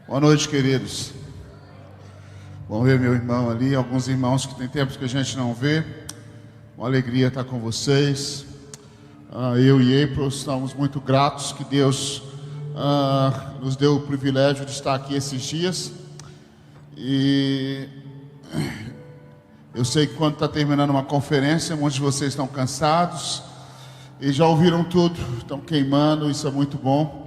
Boa noite, queridos. Bom ver meu irmão ali, alguns irmãos que tem tempos que a gente não vê. Uma alegria estar com vocês. Eu e April estamos muito gratos que Deus nos deu o privilégio de estar aqui esses dias. E eu sei que quando está terminando uma conferência, muitos de vocês estão cansados e já ouviram tudo, estão queimando, isso é muito bom.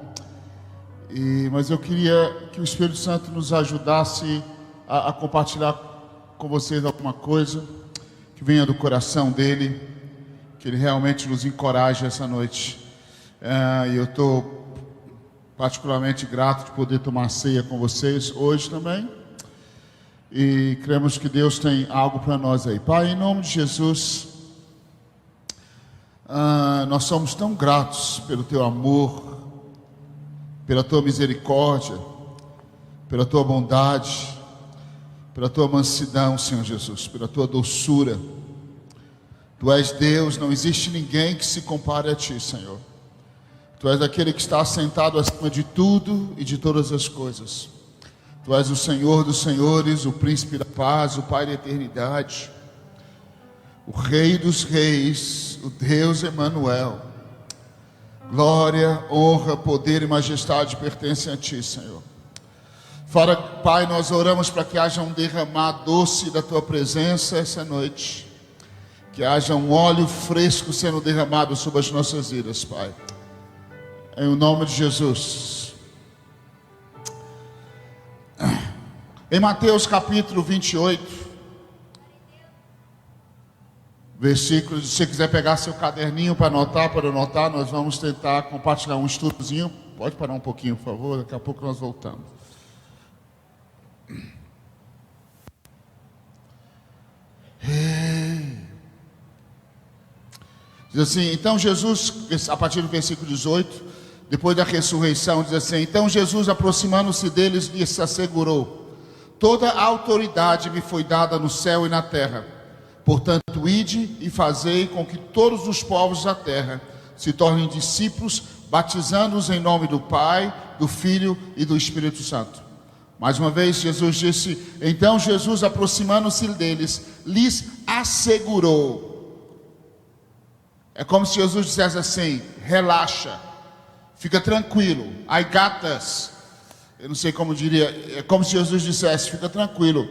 Mas eu queria que o Espírito Santo nos ajudasse a compartilhar com vocês alguma coisa que venha do coração dele, que ele realmente nos encoraje essa noite. E eu estou particularmente grato de poder tomar ceia com vocês hoje também. E cremos que Deus tem algo para nós aí. Pai, em nome de Jesus, nós somos tão gratos pelo teu amor, pela tua misericórdia, pela tua bondade, pela tua mansidão, Senhor Jesus, pela tua doçura. Tu és Deus, não existe ninguém que se compare a ti, Senhor. Tu és aquele que está assentado acima de tudo e de todas as coisas. Tu és o Senhor dos senhores, o príncipe da paz, o Pai da eternidade, o Rei dos reis, o Deus Emanuel. Glória, honra, poder e majestade pertencem a ti, Senhor. Pai, nós oramos para que haja um derramar doce da tua presença essa noite. Que haja um óleo fresco sendo derramado sobre as nossas vidas, Pai. Em nome de Jesus. Em Mateus capítulo 28, versículos, se você quiser pegar seu caderninho para anotar, nós vamos tentar compartilhar um estudozinho. Pode parar um pouquinho, por favor, daqui a pouco nós voltamos. Diz assim, então Jesus, a partir do versículo 18, depois da ressurreição, diz assim, então Jesus, aproximando-se deles, lhes assegurou: toda a autoridade me foi dada no céu e na terra. Portanto, ide e fazei com que todos os povos da terra se tornem discípulos, batizando-os em nome do Pai, do Filho e do Espírito Santo. Mais uma vez, Jesus disse, então Jesus, aproximando-se deles, lhes assegurou. É como se Jesus dissesse assim, relaxa, fica tranquilo, I got this. Eu não sei como diria, é como se Jesus dissesse, fica tranquilo,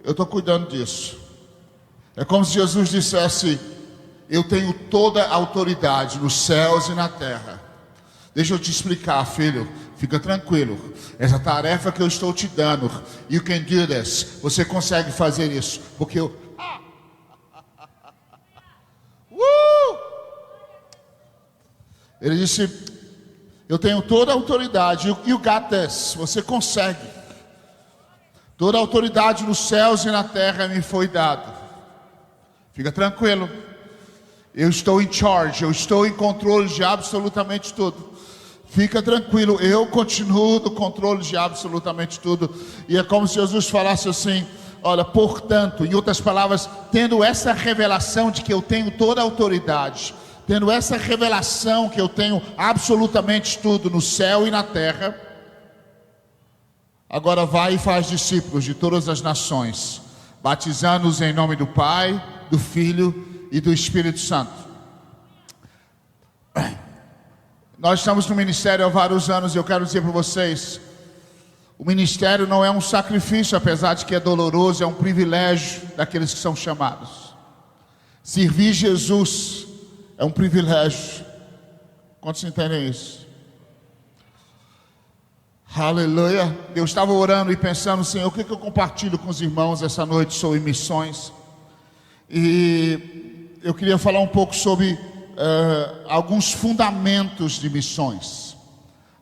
eu estou cuidando disso. É como se Jesus dissesse, eu tenho toda a autoridade nos céus e na terra. Deixa eu te explicar, filho, fica tranquilo. Essa tarefa que eu estou te dando, you can do this. Você consegue fazer isso, porque eu... Ele disse, eu tenho toda a autoridade, you got this, você consegue. Toda a autoridade nos céus e na terra me foi dada. Fica tranquilo, eu estou em charge, eu estou em controle de absolutamente tudo. Fica tranquilo, eu continuo no controle de absolutamente tudo. E é como se Jesus falasse assim, olha, portanto, em outras palavras, tendo essa revelação de que eu tenho toda a autoridade, tendo essa revelação que eu tenho absolutamente tudo no céu e na terra, agora vai e faz discípulos de todas as nações, batizando-os em nome do Pai, do Filho e do Espírito Santo. Nós estamos no ministério há vários anos e eu quero dizer para vocês, o ministério não é um sacrifício, apesar de que é doloroso, é um privilégio daqueles que são chamados. Servir Jesus é um privilégio. Quantos entendem isso? Aleluia. Eu estava orando e pensando, Senhor, o que eu compartilho com os irmãos essa noite sobre missões? E eu queria falar um pouco sobre alguns fundamentos de missões.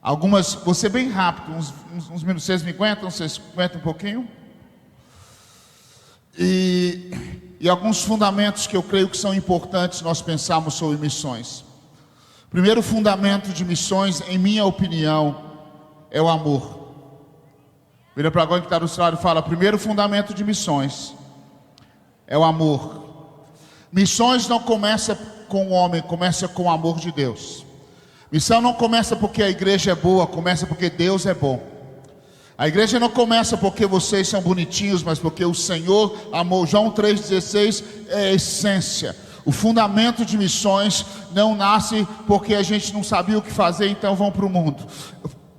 Algumas, vou ser bem rápido, uns minutos. Vocês me aguentam? Vocês aguentam um pouquinho? E alguns fundamentos que eu creio que são importantes nós pensarmos sobre missões. Primeiro fundamento de missões, em minha opinião, é o amor. Vira para alguém que está do seu lado e fala, primeiro fundamento de missões é o amor. Missões não começa com o homem, começa com o amor de Deus. Missão não começa porque a igreja é boa, começa porque Deus é bom. A igreja não começa porque vocês são bonitinhos, mas porque o Senhor amou. João 3,16 é a essência. O fundamento de missões não nasce porque a gente não sabia o que fazer, então vão para o mundo.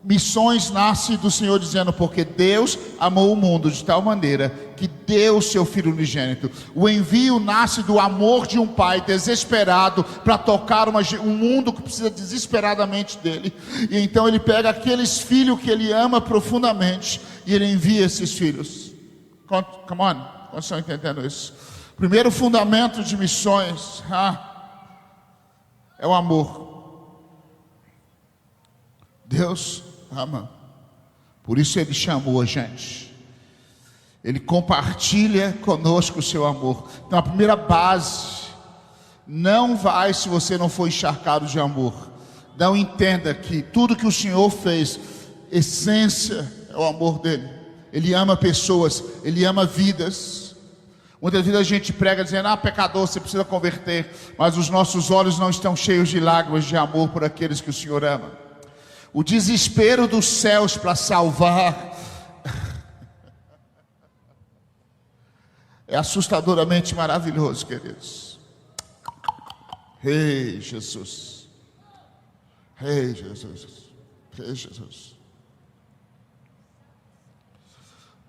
Missões nasce do Senhor dizendo, porque Deus amou o mundo de tal maneira que deu o seu Filho unigênito. O envio nasce do amor de um pai desesperado para tocar um mundo que precisa desesperadamente dele. E então ele pega aqueles filhos que ele ama profundamente e ele envia esses filhos. Come on, vocês estão entendendo isso? Primeiro fundamento de missões é o amor. Deus ama. Por isso ele chamou a gente. Ele compartilha conosco o seu amor. Então a primeira base, não vai se você não for encharcado de amor. Não entenda que tudo que o Senhor fez, essência é o amor dele. Ele ama pessoas, ele ama vidas. Muitas vezes a gente prega dizendo, pecador, você precisa converter. Mas os nossos olhos não estão cheios de lágrimas de amor por aqueles que o Senhor ama. O desespero dos céus para salvar é assustadoramente maravilhoso, queridos. Ei, Jesus. Ei, Jesus. Ei, Jesus.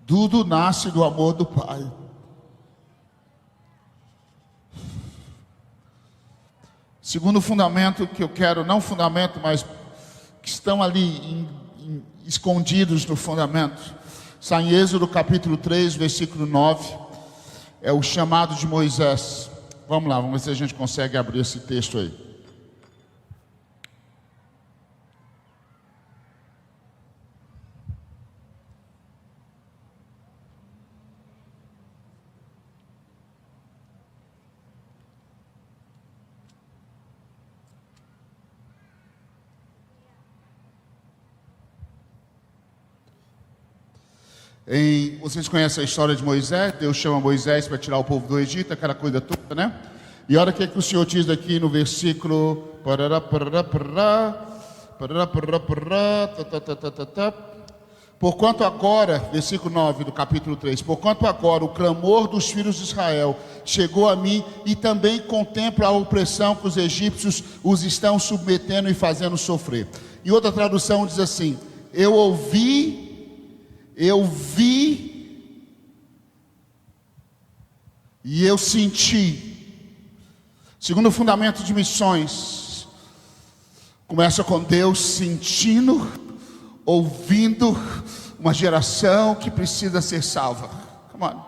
Tudo nasce do amor do Pai. Segundo fundamento que eu quero, não fundamento, mas que estão ali escondidos no fundamento, está em Êxodo capítulo 3, versículo 9, é o chamado de Moisés. Vamos lá, vamos ver se a gente consegue abrir esse texto aí. Vocês conhecem a história de Moisés? Deus chama Moisés para tirar o povo do Egito, aquela coisa toda, né? E olha o que o Senhor diz aqui no versículo. Porquanto agora, versículo 9 do capítulo 3, porquanto agora o clamor dos filhos de Israel chegou a mim, e também contemplo a opressão que os egípcios os estão submetendo e fazendo sofrer. E outra tradução diz assim: eu vi e eu senti. Segundo o fundamento de missões, começa com Deus sentindo, ouvindo uma geração que precisa ser salva. Come on.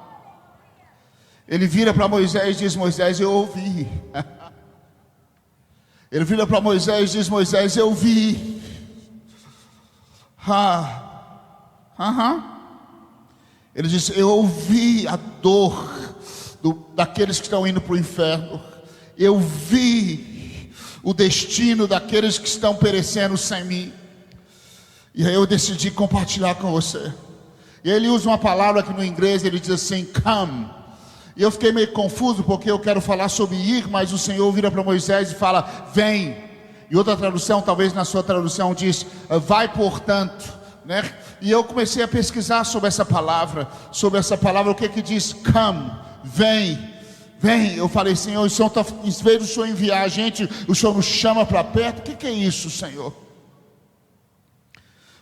Ele vira para Moisés e diz: Moisés, eu ouvi. Ele vira para Moisés e diz: Moisés, eu vi. Ele diz: eu ouvi a dor daqueles que estão indo para o inferno. Eu vi o destino daqueles que estão perecendo sem mim. E aí eu decidi compartilhar com você. E ele usa uma palavra que no inglês ele diz assim: come. E eu fiquei meio confuso porque eu quero falar sobre ir, mas o Senhor vira para Moisés e fala: vem. E outra tradução, talvez na sua tradução, diz: vai portanto. Né? E eu comecei a pesquisar sobre essa palavra, o que diz come, vem. Eu falei: Senhor, o Senhor em vez do Senhor enviar a gente, o Senhor nos chama para perto. O que é isso, Senhor?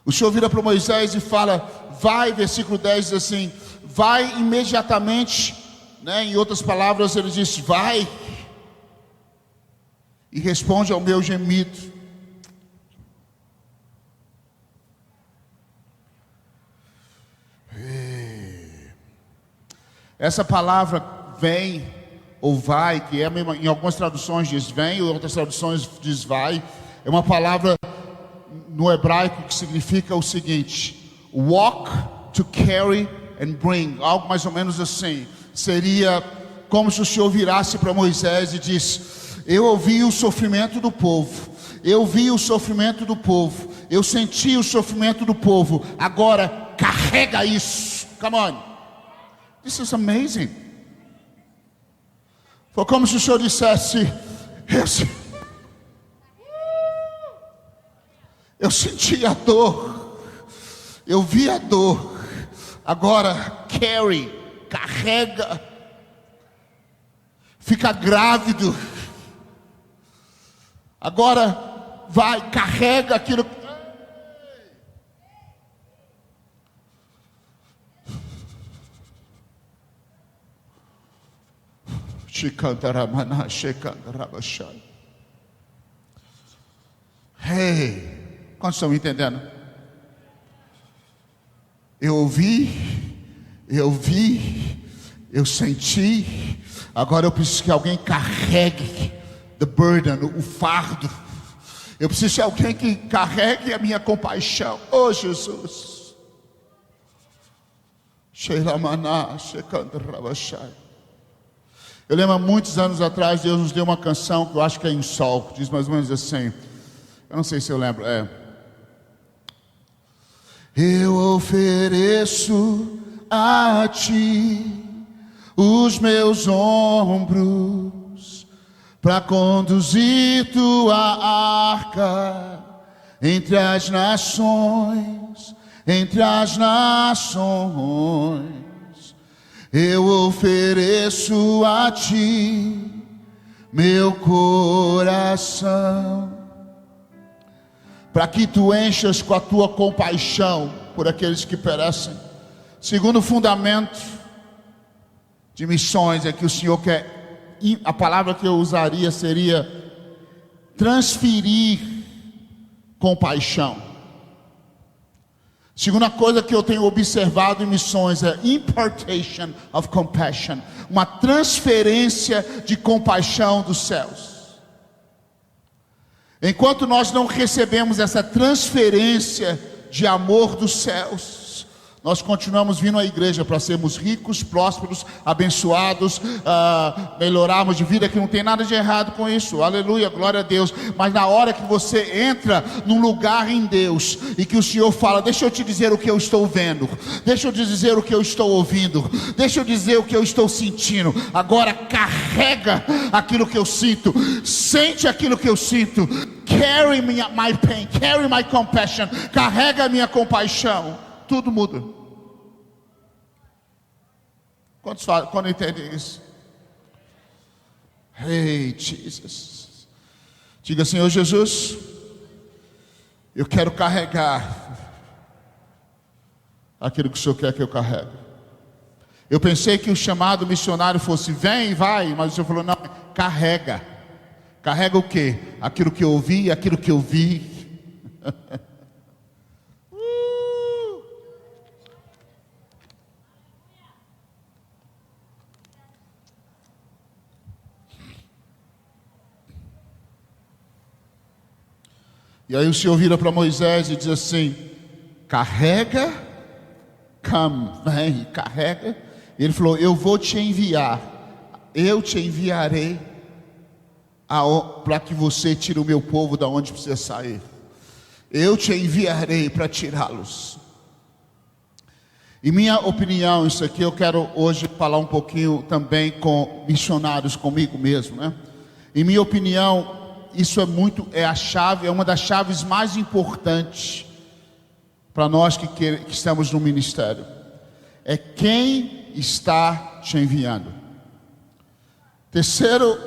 O Senhor vira para Moisés e fala: vai, versículo 10 diz assim: vai imediatamente, né? Em outras palavras ele diz: vai e responde ao meu gemido. Essa palavra vem ou vai, que é em algumas traduções diz vem, em outras traduções diz vai, é uma palavra no hebraico que significa o seguinte: walk, to carry and bring, algo mais ou menos assim. Seria como se o Senhor virasse para Moisés e disse: eu ouvi o sofrimento do povo, eu vi o sofrimento do povo, eu senti o sofrimento do povo, agora carrega isso. Come on. This is amazing. Foi como se o Senhor dissesse: Eu senti a dor, eu vi a dor. Agora, carry, carrega, fica grávido. Agora, vai, carrega aquilo. Hey, quantos estão me entendendo? Eu ouvi, eu senti. Agora eu preciso que alguém carregue the burden, o fardo. Eu preciso de alguém que carregue a minha compaixão. Oh, Jesus. Eu lembro há muitos anos atrás, Deus nos deu uma canção que eu acho que é em sol, que diz mais ou menos assim. Eu não sei se eu lembro. Eu ofereço a ti os meus ombros para conduzir tua arca entre as nações, Eu ofereço a ti meu coração, para que tu enchas com a tua compaixão por aqueles que perecem. Segundo fundamento de missões é que o Senhor quer, a palavra que eu usaria seria transferir compaixão. Segunda coisa que eu tenho observado em missões é impartation of compassion, uma transferência de compaixão dos céus. Enquanto nós não recebemos essa transferência de amor dos céus, nós continuamos vindo à igreja para sermos ricos, prósperos, abençoados, melhorarmos de vida, que não tem nada de errado com isso, aleluia, glória a Deus. Mas na hora que você entra num lugar em Deus, e que o Senhor fala, deixa eu te dizer o que eu estou vendo, deixa eu te dizer o que eu estou ouvindo, deixa eu dizer o que eu estou sentindo, agora carrega aquilo que eu sinto, sente aquilo que eu sinto, carry my pain, carry my compassion, carrega a minha compaixão. Tudo muda. Quando entendem isso? Hey, Jesus. Diga, Senhor Jesus, eu quero carregar aquilo que o Senhor quer que eu carregue. Eu pensei que o chamado missionário fosse vem e vai, mas o Senhor falou, não, carrega. Carrega o quê? Aquilo que eu ouvi, aquilo que eu vi. E aí o Senhor vira para Moisés e diz assim, carrega, come, vem, carrega. E ele falou, eu vou te enviar, eu te enviarei para que você tire o meu povo da onde precisa sair. Eu te enviarei para tirá-los. Em minha opinião, isso aqui eu quero hoje falar um pouquinho também com missionários, comigo mesmo, né? Em minha opinião, isso é a chave, é uma das chaves mais importantes para nós que estamos no ministério. É quem está te enviando. Terceiro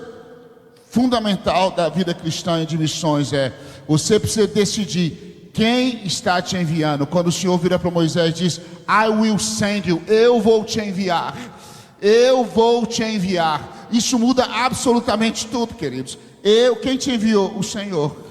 fundamental da vida cristã e de missões é você precisa decidir quem está te enviando. Quando o Senhor vira para Moisés e diz, I will send you, eu vou te enviar. Eu vou te enviar. Isso muda absolutamente tudo, queridos. Quem te enviou? O Senhor.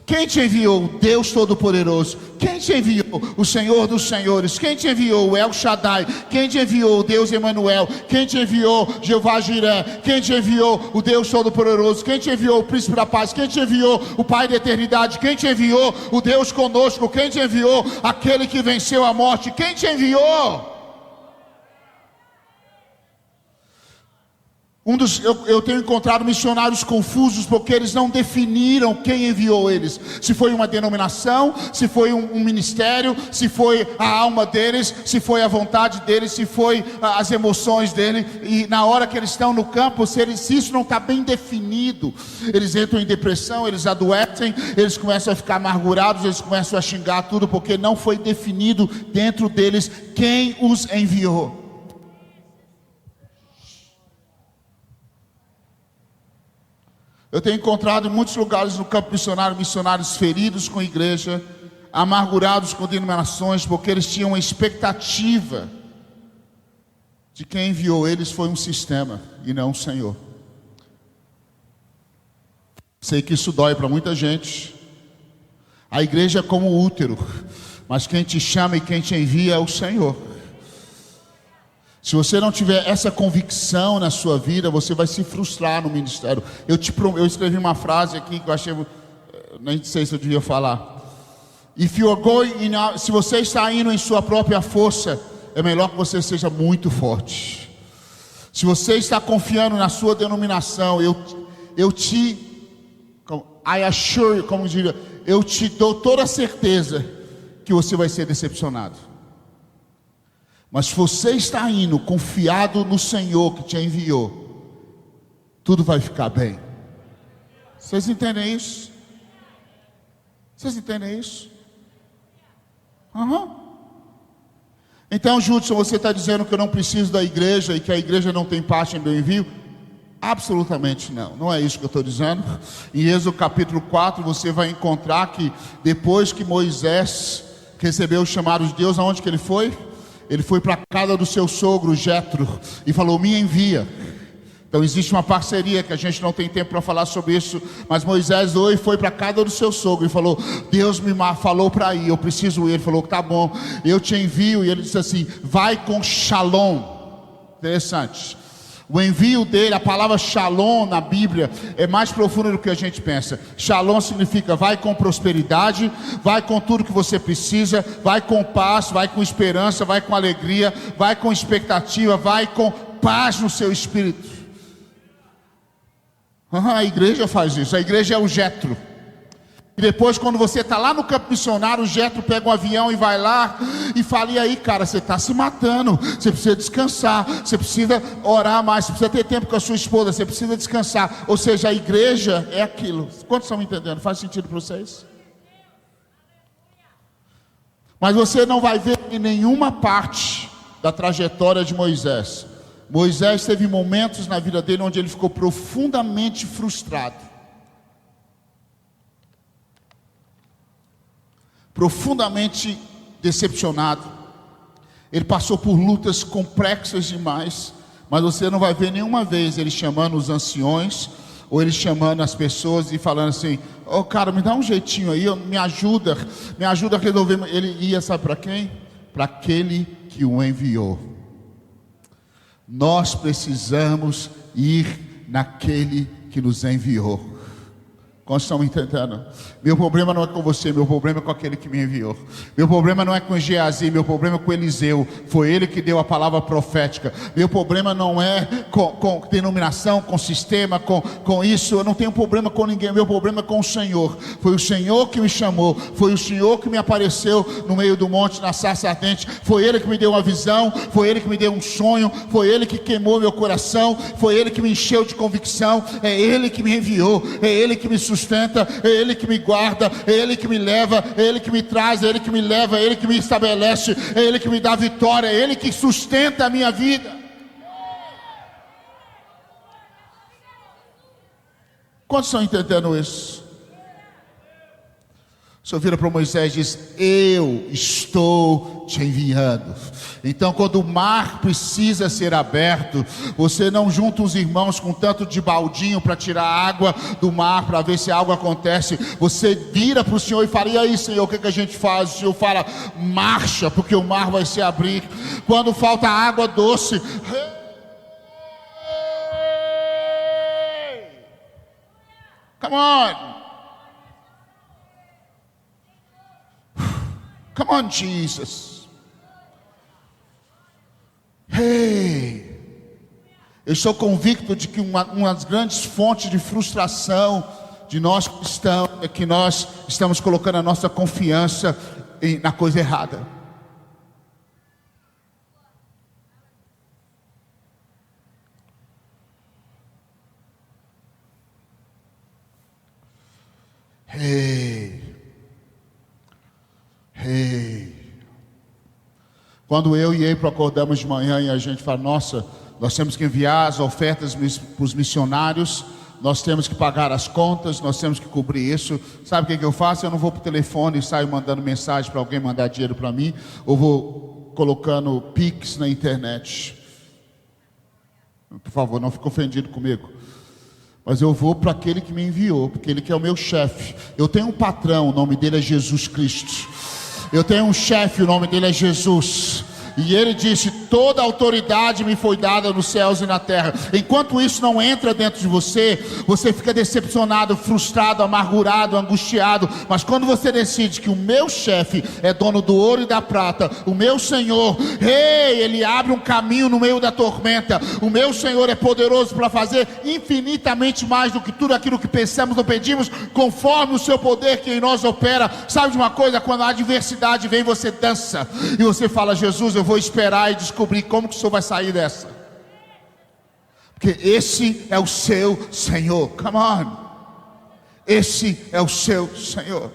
Quem te enviou? Deus Todo-Poderoso. Quem te enviou? O Senhor dos Senhores. Quem te enviou? O El Shaddai. Quem te enviou? Deus Emanuel. Quem te enviou? Jeová Jiré. Quem te enviou? O Deus Todo-Poderoso. Quem te enviou? O Príncipe da Paz. Quem te enviou? O Pai da Eternidade. Quem te enviou? O Deus conosco. Quem te enviou? Aquele que venceu a morte. Quem te enviou? Eu tenho encontrado missionários confusos porque eles não definiram quem enviou eles. Se foi uma denominação, se foi um ministério, se foi a alma deles, se foi a vontade deles, se foi as emoções dele. E na hora que eles estão no campo, se isso não está bem definido, eles entram em depressão, eles adoecem, eles começam a ficar amargurados, eles começam a xingar tudo porque não foi definido dentro deles quem os enviou. Eu tenho encontrado em muitos lugares no campo missionário, missionários feridos com a igreja, amargurados com denominações, porque eles tinham uma expectativa de quem enviou eles foi um sistema e não o Senhor. Sei que isso dói para muita gente. A igreja é como o útero, mas quem te chama e quem te envia é o Senhor. Se você não tiver essa convicção na sua vida, você vai se frustrar no ministério. Eu escrevi uma frase aqui que eu achei, nem sei se eu devia falar. Se você está indo em sua própria força, é melhor que você seja muito forte. Se você está confiando na sua denominação, eu te dou toda a certeza que você vai ser decepcionado. Mas se você está indo confiado no Senhor que te enviou, tudo vai ficar bem. Vocês entendem isso? Vocês entendem isso? Então, Judson, você está dizendo que eu não preciso da igreja e que a igreja não tem parte em meu envio? Absolutamente não, não é isso que eu estou dizendo. Em Êxodo capítulo 4, você vai encontrar que depois que Moisés recebeu o chamado de Deus, aonde que ele foi? Ele foi para a casa do seu sogro, Jetro, e falou, me envia. Então existe uma parceria que a gente não tem tempo para falar sobre isso, mas Moisés foi para a casa do seu sogro e falou, Deus me falou para ir, eu preciso ir. Ele falou, tá bom, eu te envio. E ele disse assim, vai com shalom. Interessante. O envio dele, a palavra shalom na Bíblia é mais profunda do que a gente pensa. Shalom significa vai com prosperidade, vai com tudo que você precisa, vai com paz, vai com esperança, vai com alegria, vai com expectativa, vai com paz no seu espírito. A igreja faz isso, a igreja é o Jetro. E depois, quando você está lá no campo missionário, o Jetro pega um avião e vai lá e fala, e aí cara, você está se matando, você precisa descansar, você precisa orar mais, você precisa ter tempo com a sua esposa, você precisa descansar. Ou seja, a igreja é aquilo. Quantos estão me entendendo? Faz sentido para vocês? Mas você não vai ver em nenhuma parte da trajetória de Moisés. Moisés teve momentos na vida dele onde ele ficou profundamente frustrado, profundamente decepcionado. Ele passou por lutas complexas demais, mas você não vai ver nenhuma vez ele chamando os anciões, ou ele chamando as pessoas e falando assim, cara, me dá um jeitinho aí, me ajuda a resolver. Ele ia, sabe para quem? Para aquele que o enviou. Nós precisamos ir naquele que nos enviou. Quantos estão me entendendo? Meu problema não é com você, meu problema é com aquele que me enviou. Meu problema não é com Geazi, meu problema é com Eliseu. Foi ele que deu a palavra profética. Meu problema não é com denominação, com sistema, com isso. Eu não tenho problema com ninguém, meu problema é com o Senhor. Foi o Senhor que me chamou, foi o Senhor que me apareceu no meio do monte, na sarça ardente. Foi ele que me deu uma visão, foi ele que me deu um sonho, foi ele que queimou meu coração, foi ele que me encheu de convicção. É ele que me enviou, é ele que me sustenta, é ele que me guarda, é ele que me leva, é ele que me traz, é ele que me leva, é ele que me estabelece, é ele que me dá vitória, é ele que sustenta a minha vida. Quantos estão entendendo isso? O Senhor vira para Moisés e diz, eu estou te enviando. Então, quando o mar precisa ser aberto, você não junta os irmãos com tanto de baldinho para tirar água do mar, para ver se algo acontece. Você vira para o Senhor e fala, e aí, Senhor, o que a gente faz? O Senhor fala, marcha, porque o mar vai se abrir. Quando falta água doce, come on. Come on, Jesus. Hey, Eu estou convicto de que uma das grandes fontes de frustração de nós cristãos é que nós estamos colocando a nossa confiança na coisa errada. Quando eu e April acordamos de manhã e a gente fala, nossa, nós temos que enviar as ofertas para os missionários, nós temos que pagar as contas, nós temos que cobrir isso. Sabe o que eu faço? Eu não vou para o telefone e saio mandando mensagem para alguém mandar dinheiro para mim, ou vou colocando Pix na internet. Por favor, não fique ofendido comigo. Mas eu vou para aquele que me enviou, porque ele que é o meu chefe. Eu tenho um patrão, o nome dele é Jesus Cristo. Eu tenho um chefe, o nome dele é Jesus. E ele disse, toda autoridade me foi dada nos céus e na terra. Enquanto isso não entra dentro de você, você fica decepcionado, frustrado, amargurado, angustiado. Mas quando você decide que o meu chefe é dono do ouro e da prata, o meu Senhor, ele abre um caminho no meio da tormenta. O meu Senhor é poderoso para fazer infinitamente mais do que tudo aquilo que pensamos ou pedimos, conforme o seu poder que em nós opera. Sabe de uma coisa? Quando a adversidade vem, você dança e você fala, Jesus, eu vou esperar e descobrir como que o Senhor vai sair dessa, porque esse é o seu Senhor. Come on, esse é o seu Senhor.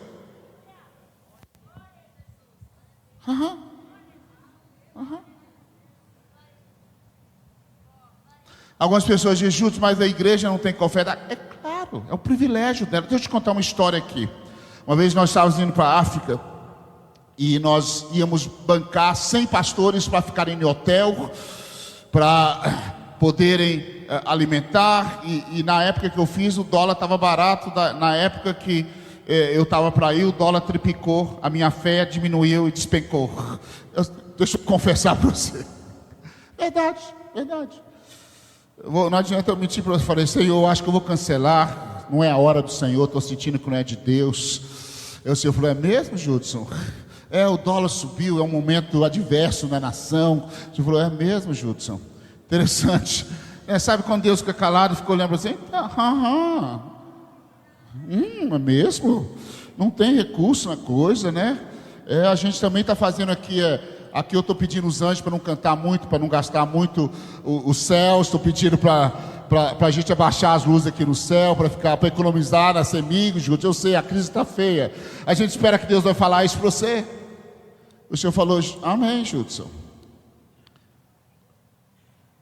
Algumas pessoas dizem, Júlio, mas a igreja não tem que ofertar. É claro, é o privilégio dela. Deixa eu te contar uma história aqui. Uma vez nós estávamos indo para a África e nós íamos bancar 100 pastores para ficarem em hotel, para poderem alimentar. E na época que eu fiz, o dólar estava barato. Na época que eu estava para ir, o dólar triplicou. A minha fé diminuiu e despencou. Deixa eu confessar para você. Verdade. Não adianta eu mentir para você. Falei, Senhor, eu acho que eu vou cancelar. Não é a hora do Senhor, estou sentindo que não é de Deus. O Senhor falou, é mesmo, Judson? O dólar subiu, é um momento adverso na nação. Você falou, é mesmo, Judson? Interessante. Sabe quando Deus fica calado, ficou olhando assim, é mesmo? Não tem recurso na coisa, né? A gente também está fazendo aqui, aqui eu estou pedindo os anjos para não cantar muito, para não gastar muito os céus. Estou pedindo para a gente abaixar as luzes aqui no céu, para economizar na CEMIG, Judson. Eu sei, a crise está feia. A gente espera que Deus vai falar isso para você. O Senhor falou, amém, Judson.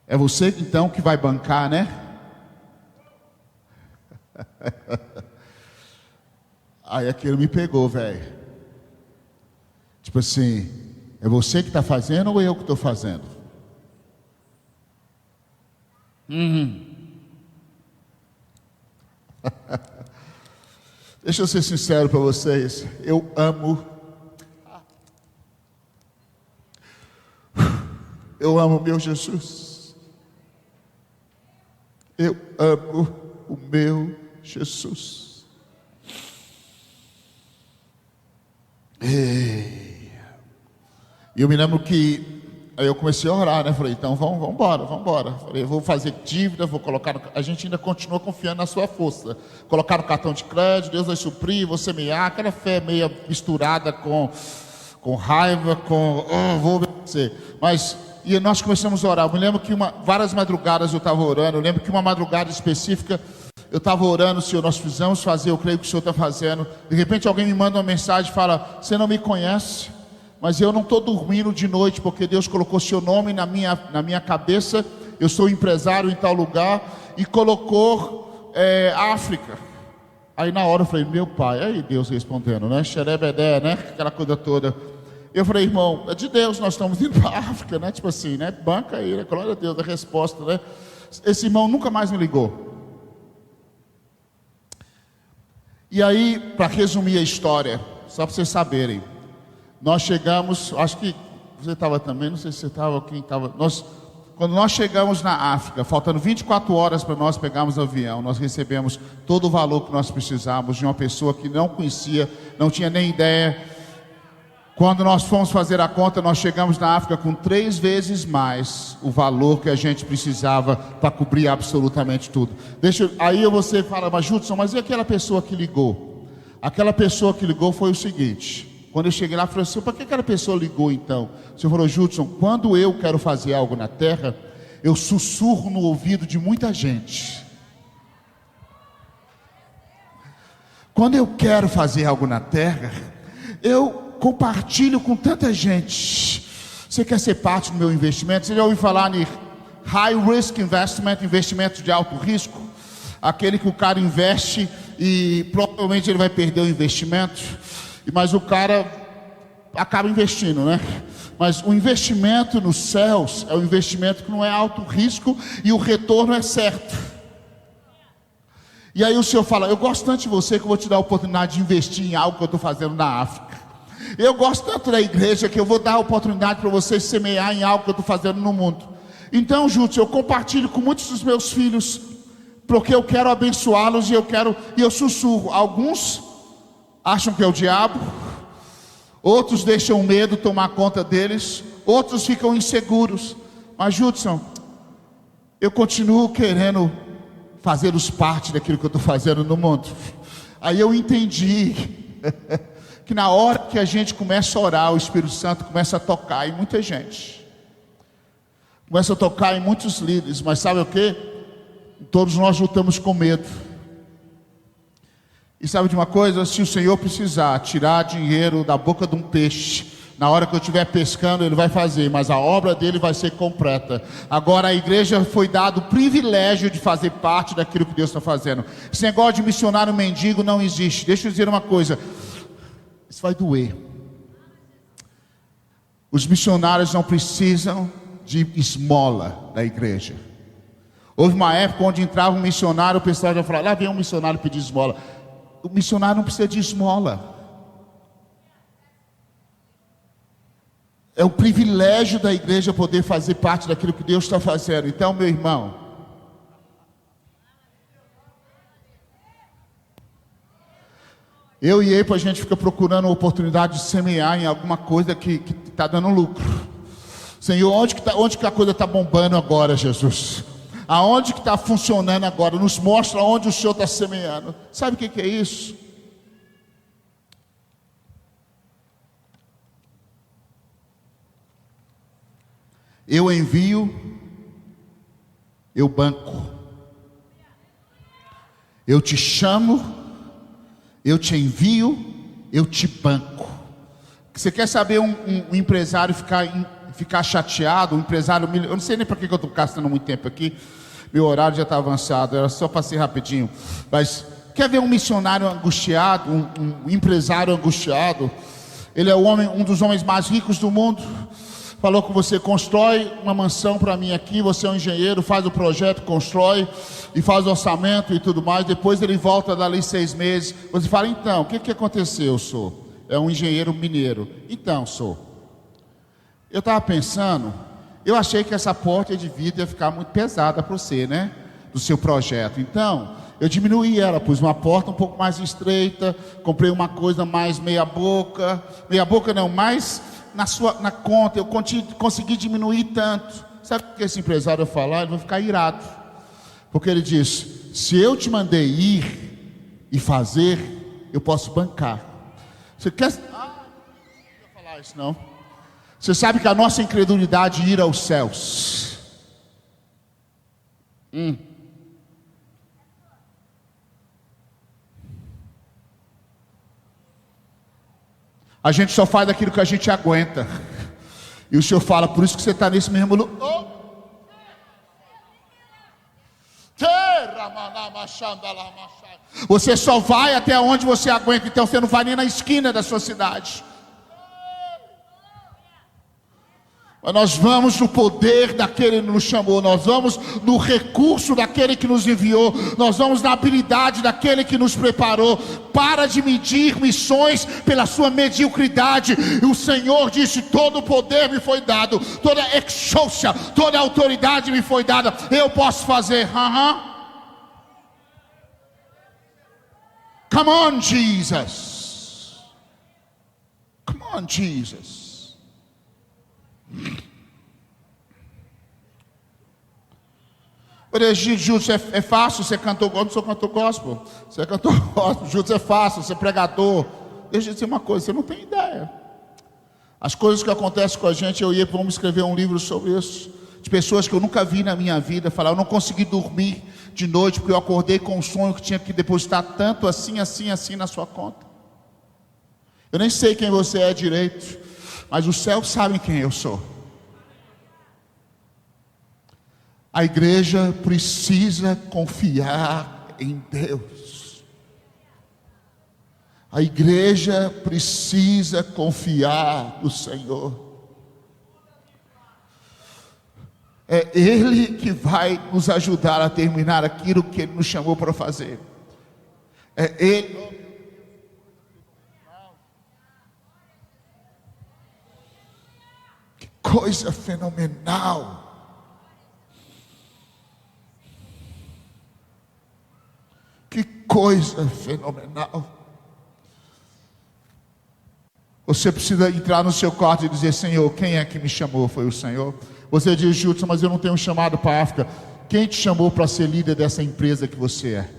É você então que vai bancar, né? Aí aquilo me pegou, velho. Tipo assim, é você que está fazendo ou eu que estou fazendo? Deixa eu ser sincero para vocês. Eu amo meu Jesus. Eu amo o meu Jesus. E eu me lembro que aí eu comecei a orar, né? Falei, então vamos embora. Falei, eu vou fazer dívida, vou colocar. A gente ainda continua confiando na sua força. Colocar no cartão de crédito, Deus vai suprir, vou semear. Aquela fé meio misturada com raiva, vou obedecer. Mas e nós começamos a orar. Eu me lembro que várias madrugadas eu estava orando. Eu lembro que uma madrugada específica eu estava orando, Senhor, nós precisamos fazer, eu creio que o Senhor está fazendo. De repente alguém me manda uma mensagem e fala, você não me conhece, mas eu não estou dormindo de noite, porque Deus colocou seu nome na minha cabeça. Eu sou empresário em tal lugar, e colocou África. Aí na hora eu falei, meu pai, aí Deus respondendo, né? Xerebedé, né? Aquela coisa toda. Eu falei, irmão, é de Deus, nós estamos indo para a África, né? Tipo assim, né? Banca aí, né? Glória a Deus, a resposta, né? Esse irmão nunca mais me ligou. E aí, para resumir a história, só para vocês saberem, nós chegamos, acho que você estava também, não sei se você estava, quem estava. Quando nós chegamos na África, faltando 24 horas para nós pegarmos o avião, nós recebemos todo o valor que nós precisávamos de uma pessoa que não conhecia, não tinha nem ideia. Quando nós fomos fazer a conta, nós chegamos na África com 3 vezes mais o valor que a gente precisava para cobrir absolutamente tudo. Aí você fala, mas Judson, mas e aquela pessoa que ligou? Aquela pessoa que ligou foi o seguinte: quando eu cheguei lá, eu falei assim, para que aquela pessoa ligou então? O senhor falou, Judson, quando eu quero fazer algo na terra, eu sussurro no ouvido de muita gente. Quando eu quero fazer algo na terra, eu compartilho com tanta gente. Você quer ser parte do meu investimento? Você já ouviu falar em high risk investment, investimento de alto risco? Aquele que o cara investe e provavelmente ele vai perder o investimento, mas o cara acaba investindo, né? Mas o investimento nos céus é um investimento que não é alto risco e o retorno é certo. E aí o Senhor fala, eu gosto tanto de você que eu vou te dar a oportunidade de investir em algo que eu estou fazendo na África. Eu gosto tanto da igreja que eu vou dar a oportunidade para você semear em algo que eu estou fazendo no mundo. Então, Júlio, eu compartilho com muitos dos meus filhos, porque eu quero abençoá-los e eu sussurro. Alguns acham que é o diabo, outros deixam o medo tomar conta deles, outros ficam inseguros. Mas, Judson, eu continuo querendo fazê-los parte daquilo que eu estou fazendo no mundo. Aí eu entendi que na hora que a gente começa a orar, o Espírito Santo começa a tocar em muita gente, começa a tocar em muitos líderes. Mas sabe o que? Todos nós lutamos com medo. E sabe de uma coisa? Se o Senhor precisar tirar dinheiro da boca de um peixe, na hora que eu estiver pescando, Ele vai fazer, mas a obra dele vai ser completa. Agora a igreja foi dado o privilégio de fazer parte daquilo que Deus está fazendo. Esse negócio de missionário mendigo não existe. Deixa eu dizer uma coisa, isso vai doer. Os missionários não precisam de esmola da igreja. Houve uma época onde entrava um missionário, o pessoal já falava, lá vem um missionário pedir esmola. O missionário não precisa de esmola. É um privilégio da igreja poder fazer parte daquilo que Deus está fazendo. Então, meu irmão, eu e ele, a gente fica procurando a oportunidade de semear em alguma coisa que está dando lucro. Senhor, onde que a coisa está bombando agora, Jesus? Aonde que está funcionando agora? Nos mostra onde o Senhor está semeando. Sabe o que é isso? Eu envio, eu banco. Eu te chamo, eu te envio, eu te banco. Você quer saber um empresário ficar chateado? Um empresário, eu não sei nem para que eu estou gastando muito tempo aqui. Meu horário já está avançado, era só para ser rapidinho. Mas quer ver um missionário angustiado, um empresário angustiado? Ele é um dos homens mais ricos do mundo. Falou com você, constrói uma mansão para mim aqui, você é um engenheiro, faz o projeto, constrói e faz o orçamento e tudo mais. Depois ele volta dali 6 meses. Você fala, então, o que aconteceu, sou? É um engenheiro mineiro. Então, sou. Eu estava pensando, eu achei que essa porta de vidro ia ficar muito pesada para você, né? Do seu projeto. Então, eu diminuí ela, pus uma porta um pouco mais estreita, comprei uma coisa mais meia boca não, mais na conta, eu consegui diminuir tanto. Sabe o que esse empresário vai falar? Ele vai ficar irado, porque ele diz, se eu te mandei ir e fazer, eu posso bancar. Você quer... não vou falar isso não. Você sabe que a nossa incredulidade ir aos céus. A gente só faz aquilo que a gente aguenta. E o Senhor fala, por isso que você está nesse mesmo lugar. Você só vai até onde você aguenta. Então você não vai nem na esquina da sua cidade. Mas nós vamos no poder daquele que nos chamou, nós vamos no recurso daquele que nos enviou, nós vamos na habilidade daquele que nos preparou. Para de medir missões pela sua mediocridade. E o Senhor disse, todo o poder me foi dado, toda exousia, toda autoridade me foi dada, eu posso fazer. Come on, Jesus. Come on, Jesus. Júlio, é fácil ser cantor gospel? Eu não sou cantor gospel. Você é cantor gospel. Júlio, é fácil ser pregador. Deixa eu dizer uma coisa, você não tem ideia. As coisas que acontecem com a gente, eu ia, vamos escrever um livro sobre isso. De pessoas que eu nunca vi na minha vida, falar, eu não consegui dormir de noite, porque eu acordei com um sonho que tinha que depositar tanto assim, assim, assim na sua conta. Eu nem sei quem você é direito, mas os céus sabem quem eu sou. A igreja precisa confiar em Deus. A igreja precisa confiar no Senhor. É Ele que vai nos ajudar a terminar aquilo que Ele nos chamou para fazer. É Ele. Que coisa fenomenal. Que coisa fenomenal. Você precisa entrar no seu quarto e dizer, Senhor, quem é que me chamou? Foi o Senhor. Você diz, Júlio, mas eu não tenho um chamado para a África. Quem te chamou para ser líder dessa empresa que você é?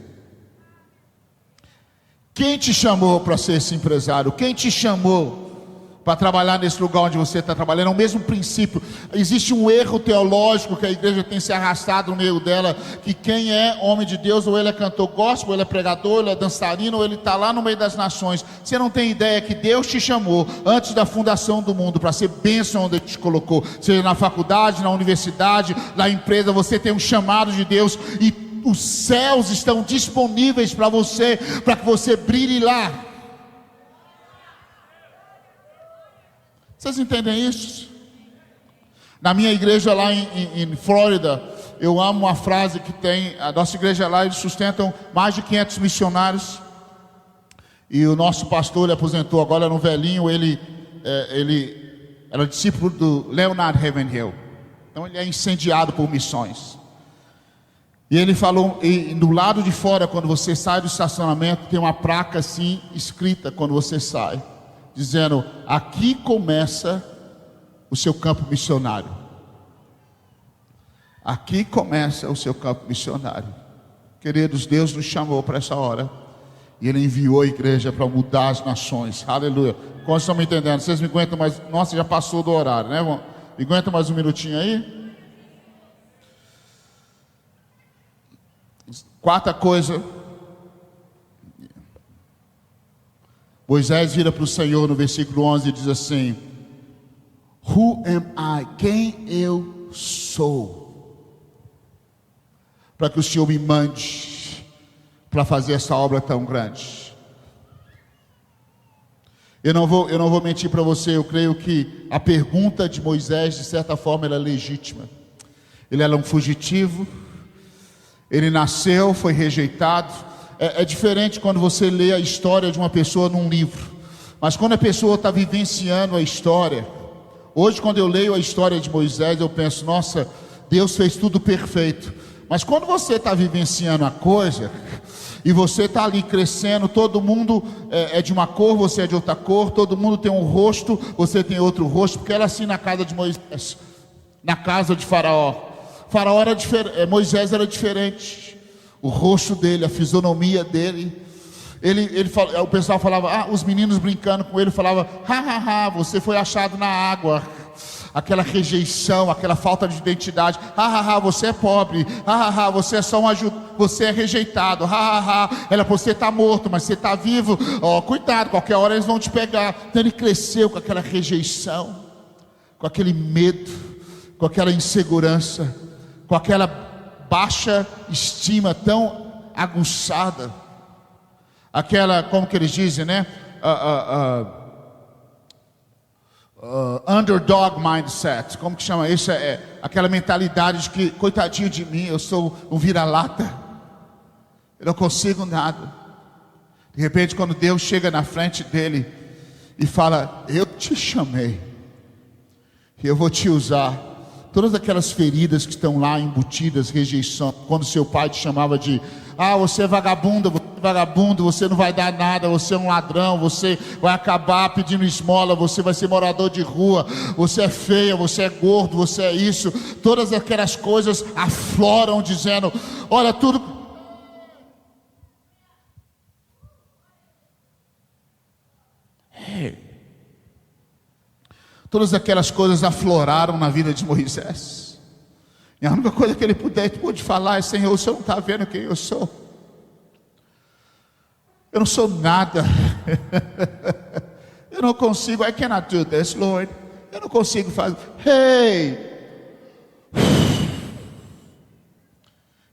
Quem te chamou para ser esse empresário? Quem te chamou para trabalhar nesse lugar onde você está trabalhando? É o mesmo princípio. Existe um erro teológico que a igreja tem se arrastado no meio dela, que quem é homem de Deus, ou ele é cantor gospel, ou ele é pregador, ou ele é dançarino, ou ele está lá no meio das nações. Você não tem ideia que Deus te chamou antes da fundação do mundo para ser bênção onde Ele te colocou, seja na faculdade, na universidade, na empresa. Você tem um chamado de Deus e os céus estão disponíveis para que você brilhe lá. Vocês entendem isso? Na minha igreja lá em Flórida, eu amo uma frase que tem, a nossa igreja lá, eles sustentam mais de 500 missionários, e o nosso pastor, ele aposentou, agora era um velhinho, ele era discípulo do Leonard Ravenhill, então ele é incendiado por missões, e ele falou, e do lado de fora, quando você sai do estacionamento, tem uma placa assim, escrita quando você sai, dizendo, aqui começa o seu campo missionário. Aqui começa o seu campo missionário. Queridos, Deus nos chamou para essa hora. E Ele enviou a igreja para mudar as nações. Aleluia. Como estão me entendendo? Vocês me aguentam mais? Nossa, já passou do horário, né? Me aguenta mais um minutinho aí? Quarta coisa. Moisés vira para o Senhor no versículo 11 e diz assim, Who am I? Quem eu sou? Para que o Senhor me mande para fazer essa obra tão grande. Eu não vou mentir para você, eu creio que a pergunta de Moisés, de certa forma, era legítima. Ele era um fugitivo, ele nasceu, foi rejeitado. É diferente quando você lê a história de uma pessoa num livro, mas quando a pessoa está vivenciando a história. Hoje, quando eu leio a história de Moisés, eu penso, nossa, Deus fez tudo perfeito. Mas quando você está vivenciando a coisa, e você está ali crescendo, todo mundo é de uma cor, você é de outra cor, todo mundo tem um rosto, você tem outro rosto, porque era assim na casa de Moisés, na casa de Faraó. Faraó era diferente, Moisés era diferente. O rosto dele, a fisionomia dele, o pessoal falava, os meninos brincando com ele, falava, você foi achado na água. Aquela rejeição, aquela falta de identidade, você é pobre, você é só você é rejeitado, você está morto, mas você está vivo, cuidado, qualquer hora eles vão te pegar. Então ele cresceu com aquela rejeição, com aquele medo, com aquela insegurança, com aquela baixa estima tão aguçada, aquela, como que eles dizem, né? Underdog mindset, como que chama isso? É aquela mentalidade de que, coitadinho de mim, eu sou um vira-lata, eu não consigo nada. De repente, quando Deus chega na frente dele e fala, eu te chamei, e eu vou te usar. Todas aquelas feridas que estão lá embutidas, rejeição, quando seu pai te chamava de, você é vagabunda, vagabundo, você não vai dar nada, você é um ladrão, você vai acabar pedindo esmola, você vai ser morador de rua, você é feia, você é gordo, você é isso. Todas aquelas coisas afloram dizendo: olha, tudo... Todas aquelas coisas afloraram na vida de Moisés. E a única coisa que ele pôde falar é: Senhor, o Senhor não está vendo quem eu sou? Eu não sou nada. Eu não consigo. I cannot do this, Lord. Eu não consigo fazer.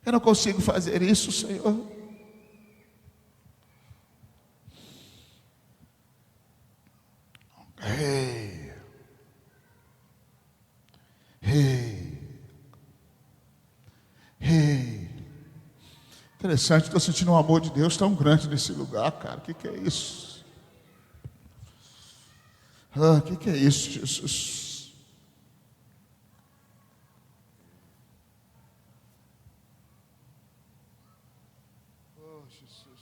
Eu não consigo fazer isso, Senhor. Interessante, estou sentindo um amor de Deus tão grande nesse lugar, cara. O que é isso? O que é isso, Jesus? Oh, Jesus.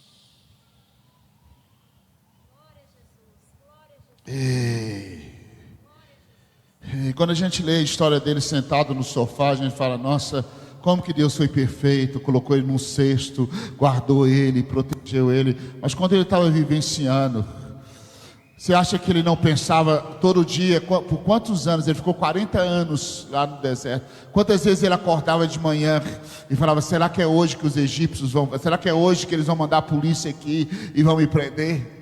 E quando a gente lê a história dele sentado no sofá, a gente fala: nossa, como que Deus foi perfeito, colocou ele num cesto, guardou ele, protegeu ele. Mas quando ele estava vivenciando, você acha que ele não pensava todo dia? Por quantos anos? Ele ficou 40 anos lá no deserto. Quantas vezes ele acordava de manhã e falava: será que é hoje que os egípcios vão... Será que é hoje que eles vão mandar a polícia aqui e vão me prender?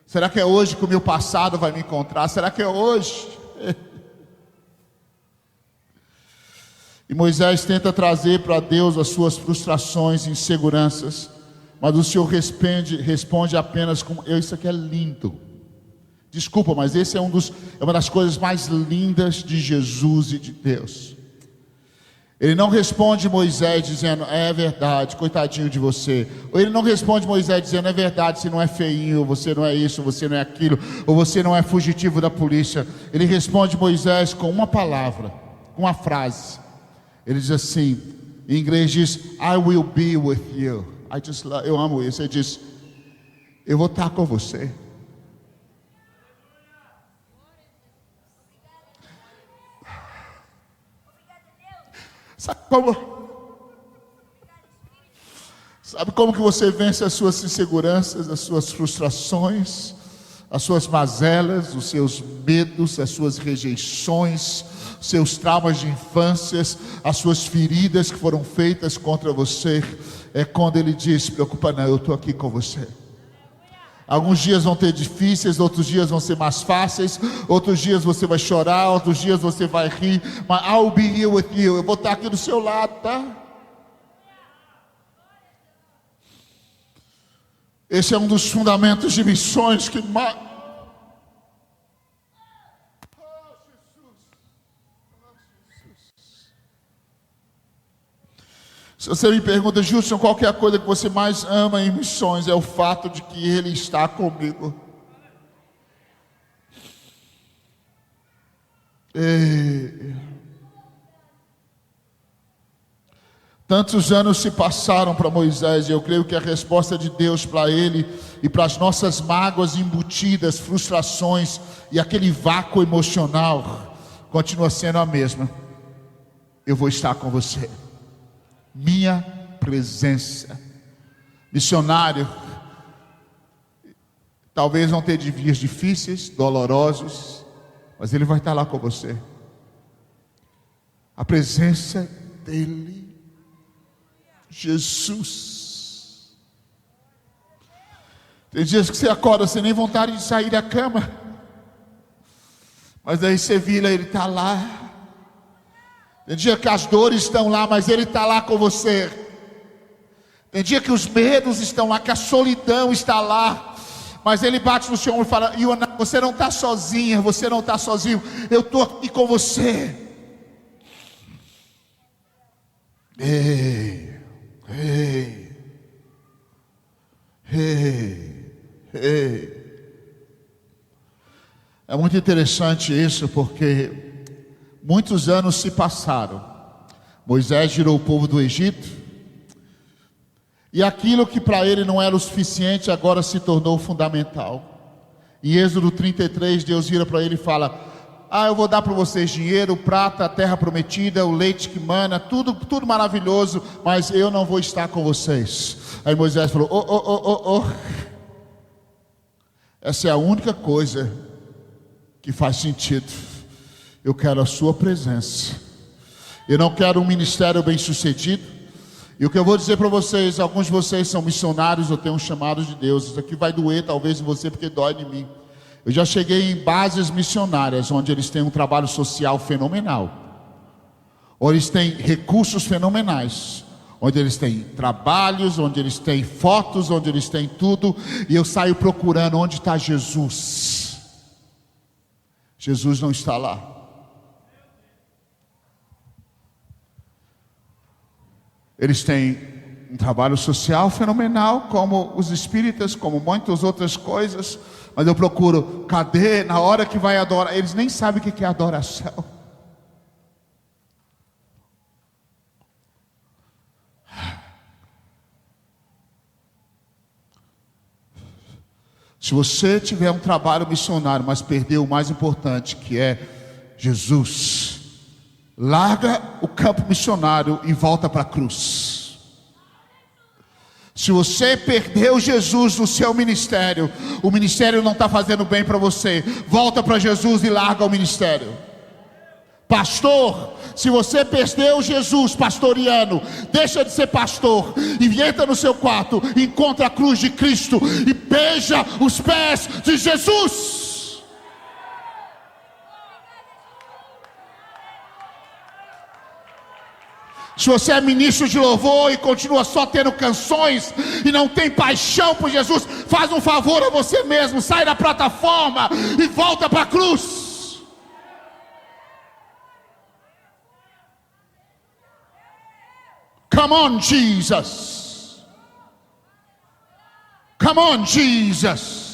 Será que é hoje que o meu passado vai me encontrar? Será que é hoje? E Moisés tenta trazer para Deus as suas frustrações e inseguranças, mas o Senhor responde apenas com: isso aqui é lindo. Desculpa, mas esse é uma das coisas mais lindas de Jesus e de Deus. Ele não responde Moisés dizendo: é verdade, coitadinho de você. Ou ele não responde Moisés dizendo: é verdade, você não é feinho, você não é isso, você não é aquilo, ou você não é fugitivo da polícia. Ele responde Moisés com uma palavra, com uma frase. Ele diz assim, em inglês diz: I will be with you. Eu amo isso. Ele diz: eu vou estar com você. Sabe como que você vence as suas inseguranças, as suas frustrações, as suas mazelas, os seus medos, as suas rejeições, seus traumas de infâncias, as suas feridas que foram feitas contra você? É quando ele diz: se preocupa não, eu estou aqui com você. Alguns dias vão ter difíceis, outros dias vão ser mais fáceis, outros dias você vai chorar, outros dias você vai rir, mas I'll be here with you. Eu vou estar aqui do seu lado, tá? Esse é um dos fundamentos de missões que Se você me pergunta: Gilson, qual que é a coisa que você mais ama em missões? É o fato de que Ele está comigo. Tantos anos se passaram para Moisés, e eu creio que a resposta de Deus para ele e para as nossas mágoas embutidas, frustrações e aquele vácuo emocional continua sendo a mesma: eu vou estar com você. Minha presença. Missionário, talvez vão ter dias difíceis, dolorosos, mas Ele vai estar lá com você. A presença dEle, Jesus. Tem dias que você acorda sem nem vontade de sair da cama, mas daí você vira, Ele está lá. Tem dia que as dores estão lá, mas Ele está lá com você. Tem dia que os medos estão lá, que a solidão está lá, mas Ele bate no seu ombro e fala: você não está sozinha, você não está sozinho, eu estou aqui com você. Ei. É muito interessante isso, porque muitos anos se passaram. Moisés tirou o povo do Egito. E aquilo que para ele não era o suficiente, agora se tornou fundamental. Em Êxodo 33, Deus vira para ele e fala: eu vou dar para vocês dinheiro, prata, a terra prometida, o leite que mana, tudo maravilhoso, mas eu não vou estar com vocês. Aí Moisés falou: essa é a única coisa que faz sentido. Eu quero a sua presença. Eu não quero um ministério bem sucedido. E o que eu vou dizer para vocês, alguns de vocês são missionários ou têm um chamado de Deus. Isso aqui vai doer talvez em você, porque dói em mim. Eu já cheguei em bases missionárias, onde eles têm um trabalho social fenomenal, onde eles têm recursos fenomenais, onde eles têm trabalhos, onde eles têm fotos, onde eles têm tudo. E eu saio procurando onde está Jesus. Jesus não está lá. Eles têm um trabalho social fenomenal, como os espíritas, como muitas outras coisas. Mas eu procuro, cadê? Na hora que vai adorar, eles nem sabem o que é adoração. Se você tiver um trabalho missionário, mas perdeu o mais importante, que é Jesus, larga o campo missionário e volta para a cruz. Se você perdeu Jesus no seu ministério, o ministério não está fazendo bem para você, volta para Jesus e larga o ministério. Pastor, se você perdeu Jesus pastoreando, deixa de ser pastor e entra no seu quarto, encontra a cruz de Cristo e beija os pés de Jesus. Se você é ministro de louvor e continua só tendo canções e não tem paixão por Jesus, faz um favor a você mesmo, sai da plataforma e volta para a cruz. Come on, Jesus. Come on, Jesus.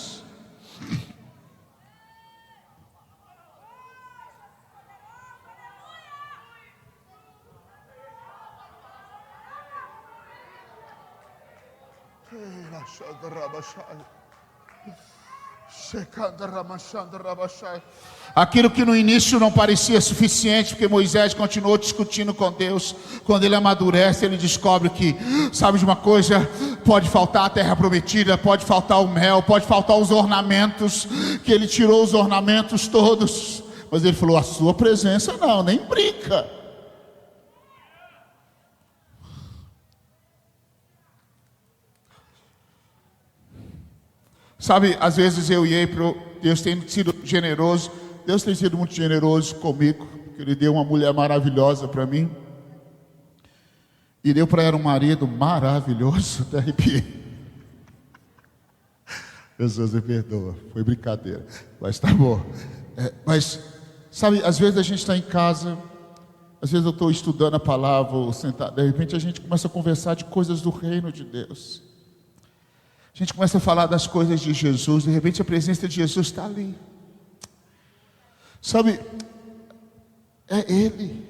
Aquilo que no início não parecia suficiente, porque Moisés continuou discutindo com Deus. Quando ele amadurece, ele descobre que, sabe de uma coisa, pode faltar a terra prometida, pode faltar o mel, pode faltar os ornamentos, que ele tirou os ornamentos todos, mas ele falou: a sua presença não, nem brinca. Sabe, às vezes eu e April, Deus tem sido generoso. Deus tem sido muito generoso comigo, porque Ele deu uma mulher maravilhosa para mim. E deu para ela um marido maravilhoso, até arrepiei. Jesus me perdoa, foi brincadeira, mas tá bom. Mas, sabe, às vezes a gente está em casa, às vezes eu estou estudando a palavra, ou sentado, de repente a gente começa a conversar de coisas do reino de Deus. A gente começa a falar das coisas de Jesus, de repente a presença de Jesus está ali. Sabe, é Ele.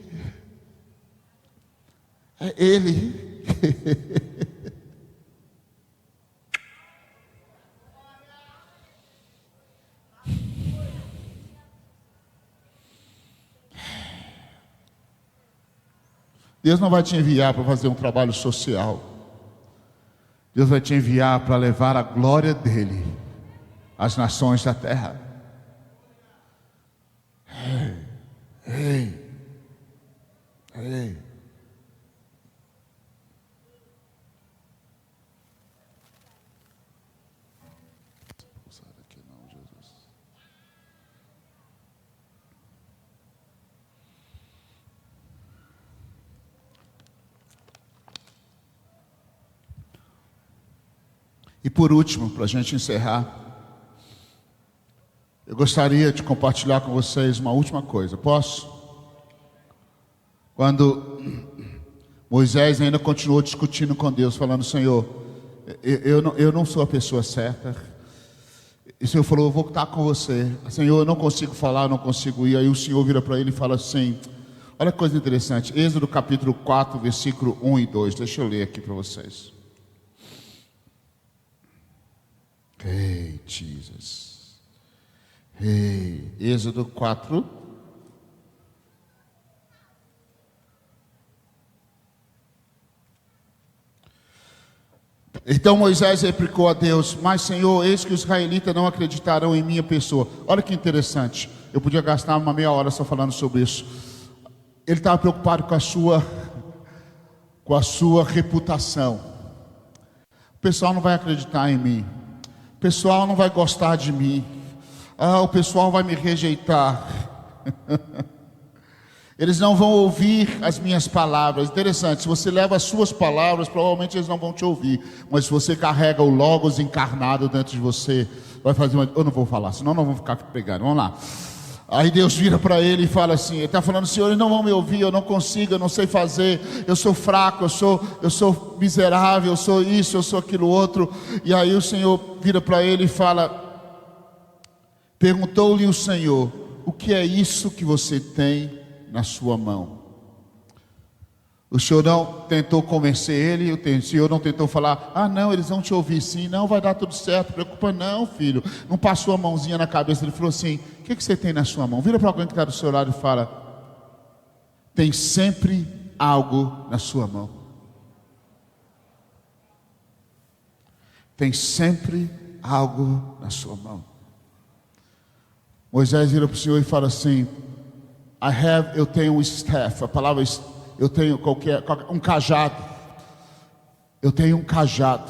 É Ele. Deus não vai te enviar para fazer um trabalho social. Deus vai te enviar para levar a glória dEle às nações da terra. Ei. E por último, para a gente encerrar, eu gostaria de compartilhar com vocês uma última coisa. Posso? Quando Moisés ainda continuou discutindo com Deus, falando: Senhor, eu não sou a pessoa certa. E o Senhor falou: eu vou estar com você. Senhor, eu não consigo falar, eu não consigo ir. Aí o Senhor vira para ele e fala assim, olha que coisa interessante, Êxodo capítulo 4, versículo 1 e 2. Deixa eu ler aqui para vocês. Hey, Jesus. Hey, Êxodo 4. Então Moisés replicou a Deus: mas Senhor, eis que os israelitas não acreditarão em minha pessoa. Olha que interessante, eu podia gastar uma meia hora só falando sobre isso. Ele estava preocupado com a sua reputação. O pessoal não vai acreditar em mim, o pessoal não vai gostar de mim, o pessoal vai me rejeitar. Eles não vão ouvir as minhas palavras. Interessante, se você leva as suas palavras, provavelmente eles não vão te ouvir. Mas se você carrega o Logos encarnado dentro de você, vai fazer uma... Eu não vou falar, senão não vão ficar pregando. Vamos lá. Aí Deus vira para ele e fala assim, ele está falando: Senhor, eles não vão me ouvir, eu não consigo, eu não sei fazer, eu sou fraco, eu sou miserável, eu sou isso, eu sou aquilo outro. E aí o Senhor vira para ele e fala, perguntou-lhe o Senhor: o que é isso que você tem na sua mão? O Senhor não tentou convencer ele, o Senhor não tentou falar: não, eles vão te ouvir sim, não, vai dar tudo certo, preocupa não, filho. Não passou a mãozinha na cabeça, ele falou assim: o que você tem na sua mão? Vira para alguém que está do seu lado e fala: tem sempre algo na sua mão. Tem sempre algo na sua mão. Moisés vira para o Senhor e fala assim: eu tenho um staff, a palavra eu tenho um cajado. Eu tenho um cajado.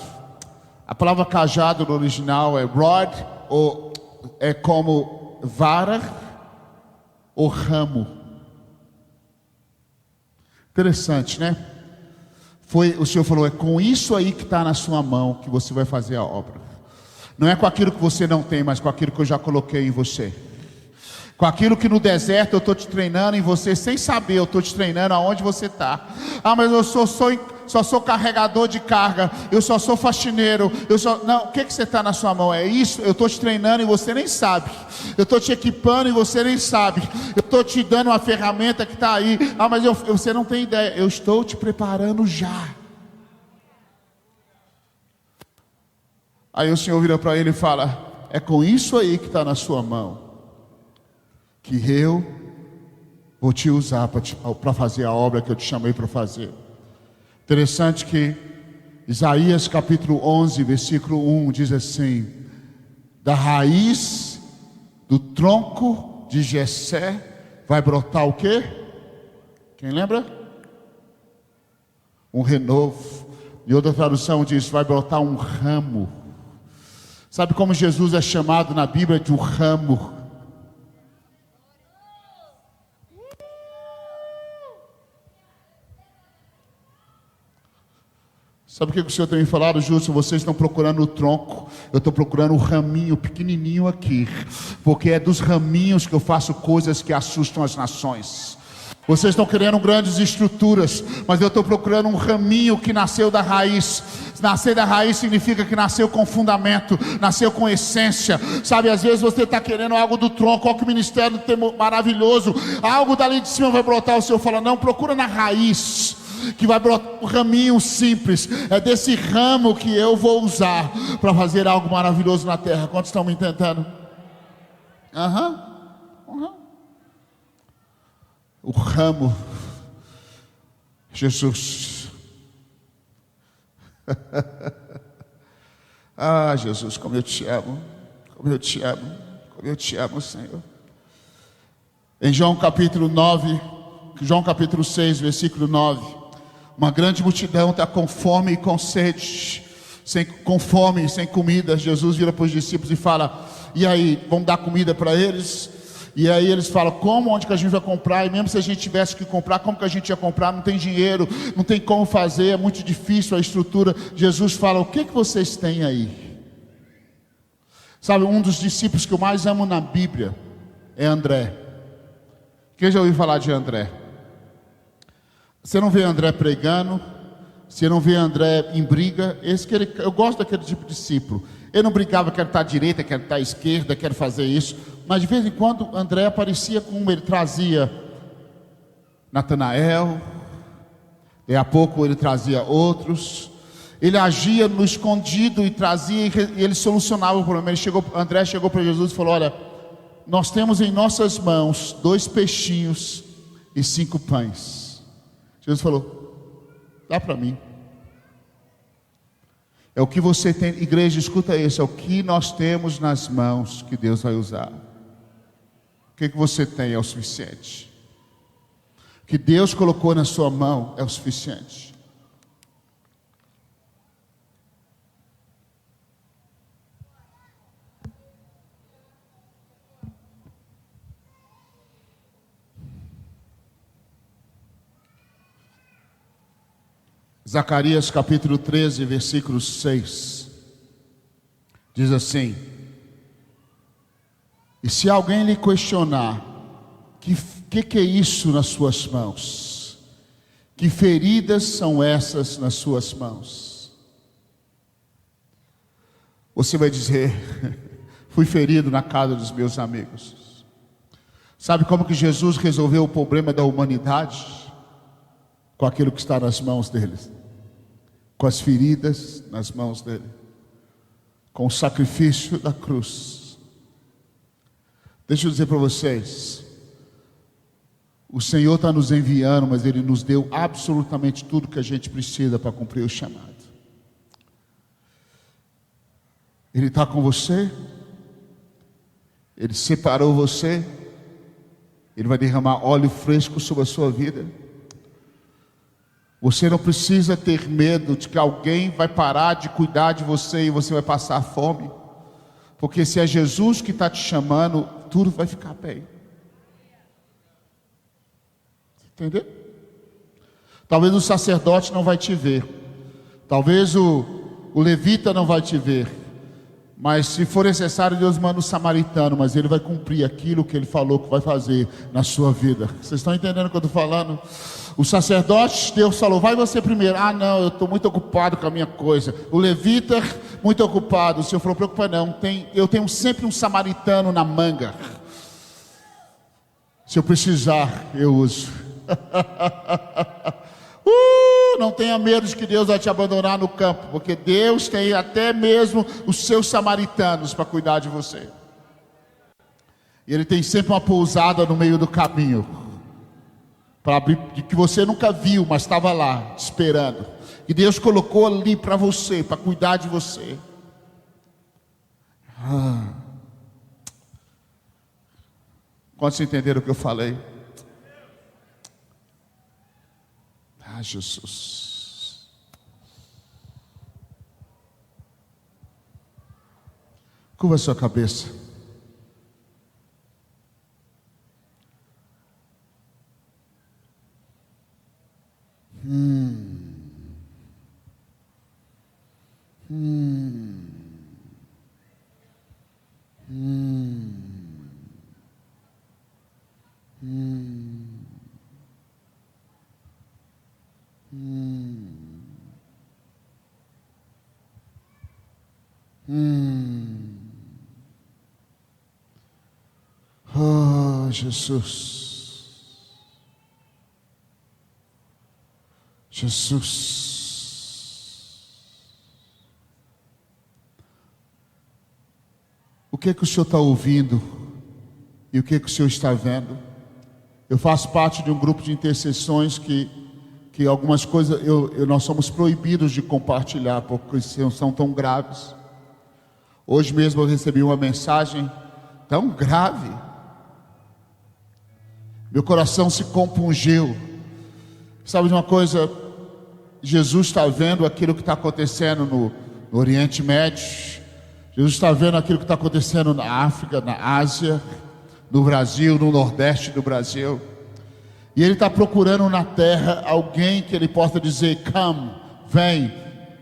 A palavra cajado no original é rod, ou é como vara ou ramo. Interessante, né? O Senhor falou: é com isso aí que está na sua mão que você vai fazer a obra. Não é com aquilo que você não tem, mas com aquilo que eu já coloquei em você. Com aquilo que no deserto eu estou te treinando em você, sem saber, eu estou te treinando aonde você está. Mas eu só sou carregador de carga, eu só sou faxineiro, não, o que você está na sua mão? É isso, eu estou te treinando e você nem sabe. Eu estou te equipando e você nem sabe. Eu estou te dando uma ferramenta que está aí. Mas você não tem ideia, eu estou te preparando já. Aí o Senhor vira para ele e fala: é com isso aí que está na sua mão que eu vou te usar para fazer a obra que eu te chamei para fazer. Interessante que Isaías capítulo 11, versículo 1 diz assim: da raiz do tronco de Jessé vai brotar o quê? Quem lembra? Um renovo. Em outra tradução diz: vai brotar um ramo. Sabe como Jesus é chamado na Bíblia de um ramo? Sabe o que o Senhor tem me falado, Justo? Vocês estão procurando o tronco, eu estou procurando o raminho pequenininho aqui, porque é dos raminhos que eu faço coisas que assustam as nações. Vocês estão querendo grandes estruturas, mas eu estou procurando um raminho que nasceu da raiz. Nascer da raiz significa que nasceu com fundamento, nasceu com essência. Sabe, às vezes você está querendo algo do tronco, olha que ministério maravilhoso, algo dali de cima vai brotar. O Senhor fala: não, procura na raiz, que vai brotar um raminho simples. É desse ramo que eu vou usar para fazer algo maravilhoso na terra. Quantos estão me entendendo? O ramo, Jesus. Jesus, como eu te amo, como eu te amo, como eu te amo, Senhor. Em João capítulo 6, versículo 9, uma grande multidão está com fome e com sede, com fome e sem comida. Jesus vira para os discípulos e fala: e aí, vamos dar comida para eles? E aí eles falam: como, onde que a gente vai comprar? E mesmo se a gente tivesse que comprar, como que a gente ia comprar? Não tem dinheiro, não tem como fazer, é muito difícil a estrutura. Jesus fala: o que vocês têm aí? Sabe, um dos discípulos que eu mais amo na Bíblia é André. Quem já ouviu falar de André? Você não vê André pregando, você não vê André em briga. Eu gosto daquele tipo de discípulo. Ele não brigava, quero estar à direita, quero estar à esquerda, quero fazer isso. Mas de vez em quando André aparecia com ele, trazia Natanael, e a pouco ele trazia outros. Ele agia no escondido e trazia, e ele solucionava o problema. André chegou para Jesus e falou: olha, nós temos em nossas mãos 2 peixinhos e 5 pães. Jesus falou: dá para mim. É o que você tem, igreja, escuta isso, é o que nós temos nas mãos que Deus vai usar. O que você tem é o suficiente. O que Deus colocou na sua mão é o suficiente. Zacarias capítulo 13, versículo 6, diz assim: e se alguém lhe questionar, que é isso nas suas mãos? Que feridas são essas nas suas mãos? Você vai dizer: fui ferido na casa dos meus amigos. Sabe como que Jesus resolveu o problema da humanidade? Com aquilo que está nas mãos deles, com as feridas nas mãos dele, com o sacrifício da cruz. Deixa eu dizer para vocês, o Senhor está nos enviando, mas Ele nos deu absolutamente tudo que a gente precisa para cumprir o chamado. Ele está com você, Ele separou você, Ele vai derramar óleo fresco sobre a sua vida. Você não precisa ter medo de que alguém vai parar de cuidar de você e você vai passar fome, porque se é Jesus que está te chamando, tudo vai ficar bem. Entendeu? Talvez o sacerdote não vai te ver, talvez o levita não vai te ver, mas se for necessário, Deus manda o samaritano, mas Ele vai cumprir aquilo que Ele falou que vai fazer na sua vida. Vocês estão entendendo o que eu estou falando? O sacerdote, Deus falou: vai você primeiro. Ah, não, eu estou muito ocupado com a minha coisa. O levita, muito ocupado. O Senhor falou: preocupa não, eu tenho sempre um samaritano na manga. Se eu precisar, eu uso. Não tenha medo de que Deus vai te abandonar no campo, porque Deus tem até mesmo os seus samaritanos para cuidar de você. E Ele tem sempre uma pousada no meio do caminho, para abrir, de que você nunca viu, mas estava lá, te esperando. E Deus colocou ali para você, para cuidar de você. Quantos entenderam o que eu falei? Ah, Jesus. Curva a sua cabeça. Oh, Jesus. Jesus. O que é que o Senhor está ouvindo? E o que é que o Senhor está vendo? Eu faço parte de um grupo de intercessões que algumas coisas nós somos proibidos de compartilhar, porque são tão graves. Hoje mesmo eu recebi uma mensagem tão grave. Meu coração se compungiu. Sabe de uma coisa? Jesus está vendo aquilo que está acontecendo no Oriente Médio. Jesus está vendo aquilo que está acontecendo na África, na Ásia, no Brasil, no Nordeste do Brasil. E Ele está procurando na terra alguém que Ele possa dizer: come, vem,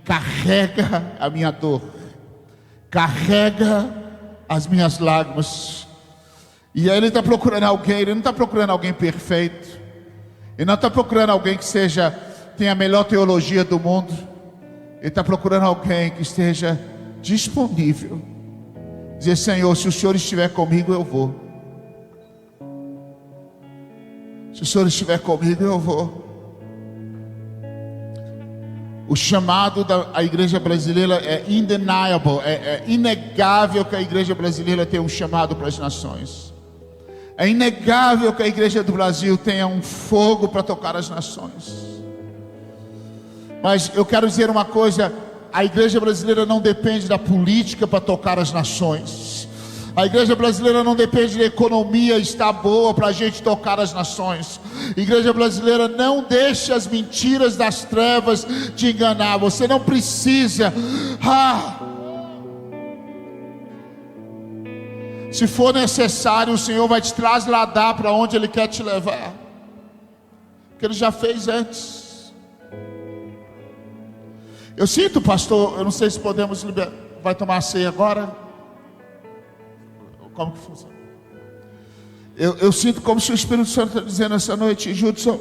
carrega a minha dor, carrega as minhas lágrimas. E aí Ele está procurando alguém. Ele não está procurando alguém perfeito, Ele não está procurando alguém que tenha a melhor teologia do mundo. Ele está procurando alguém que esteja disponível, dizer: Senhor, se o Senhor estiver comigo, eu vou. Se o Senhor estiver comigo, eu vou. O chamado da igreja brasileira é undeniable, é inegável que a igreja brasileira tem um chamado para as nações. É inegável que a igreja do Brasil tenha um fogo para tocar as nações. Mas eu quero dizer uma coisa: a igreja brasileira não depende da política para tocar as nações. A igreja brasileira não depende da economia estar boa para a gente tocar as nações. A igreja brasileira não deixa as mentiras das trevas te enganar. Você não precisa. Se for necessário, o Senhor vai te trasladar para onde Ele quer te levar, porque Ele já fez antes. Eu sinto, pastor, eu não sei se podemos liberar. Vai tomar a ceia agora? Como que funciona? Eu sinto como se o Espírito Santo está dizendo essa noite: Judson,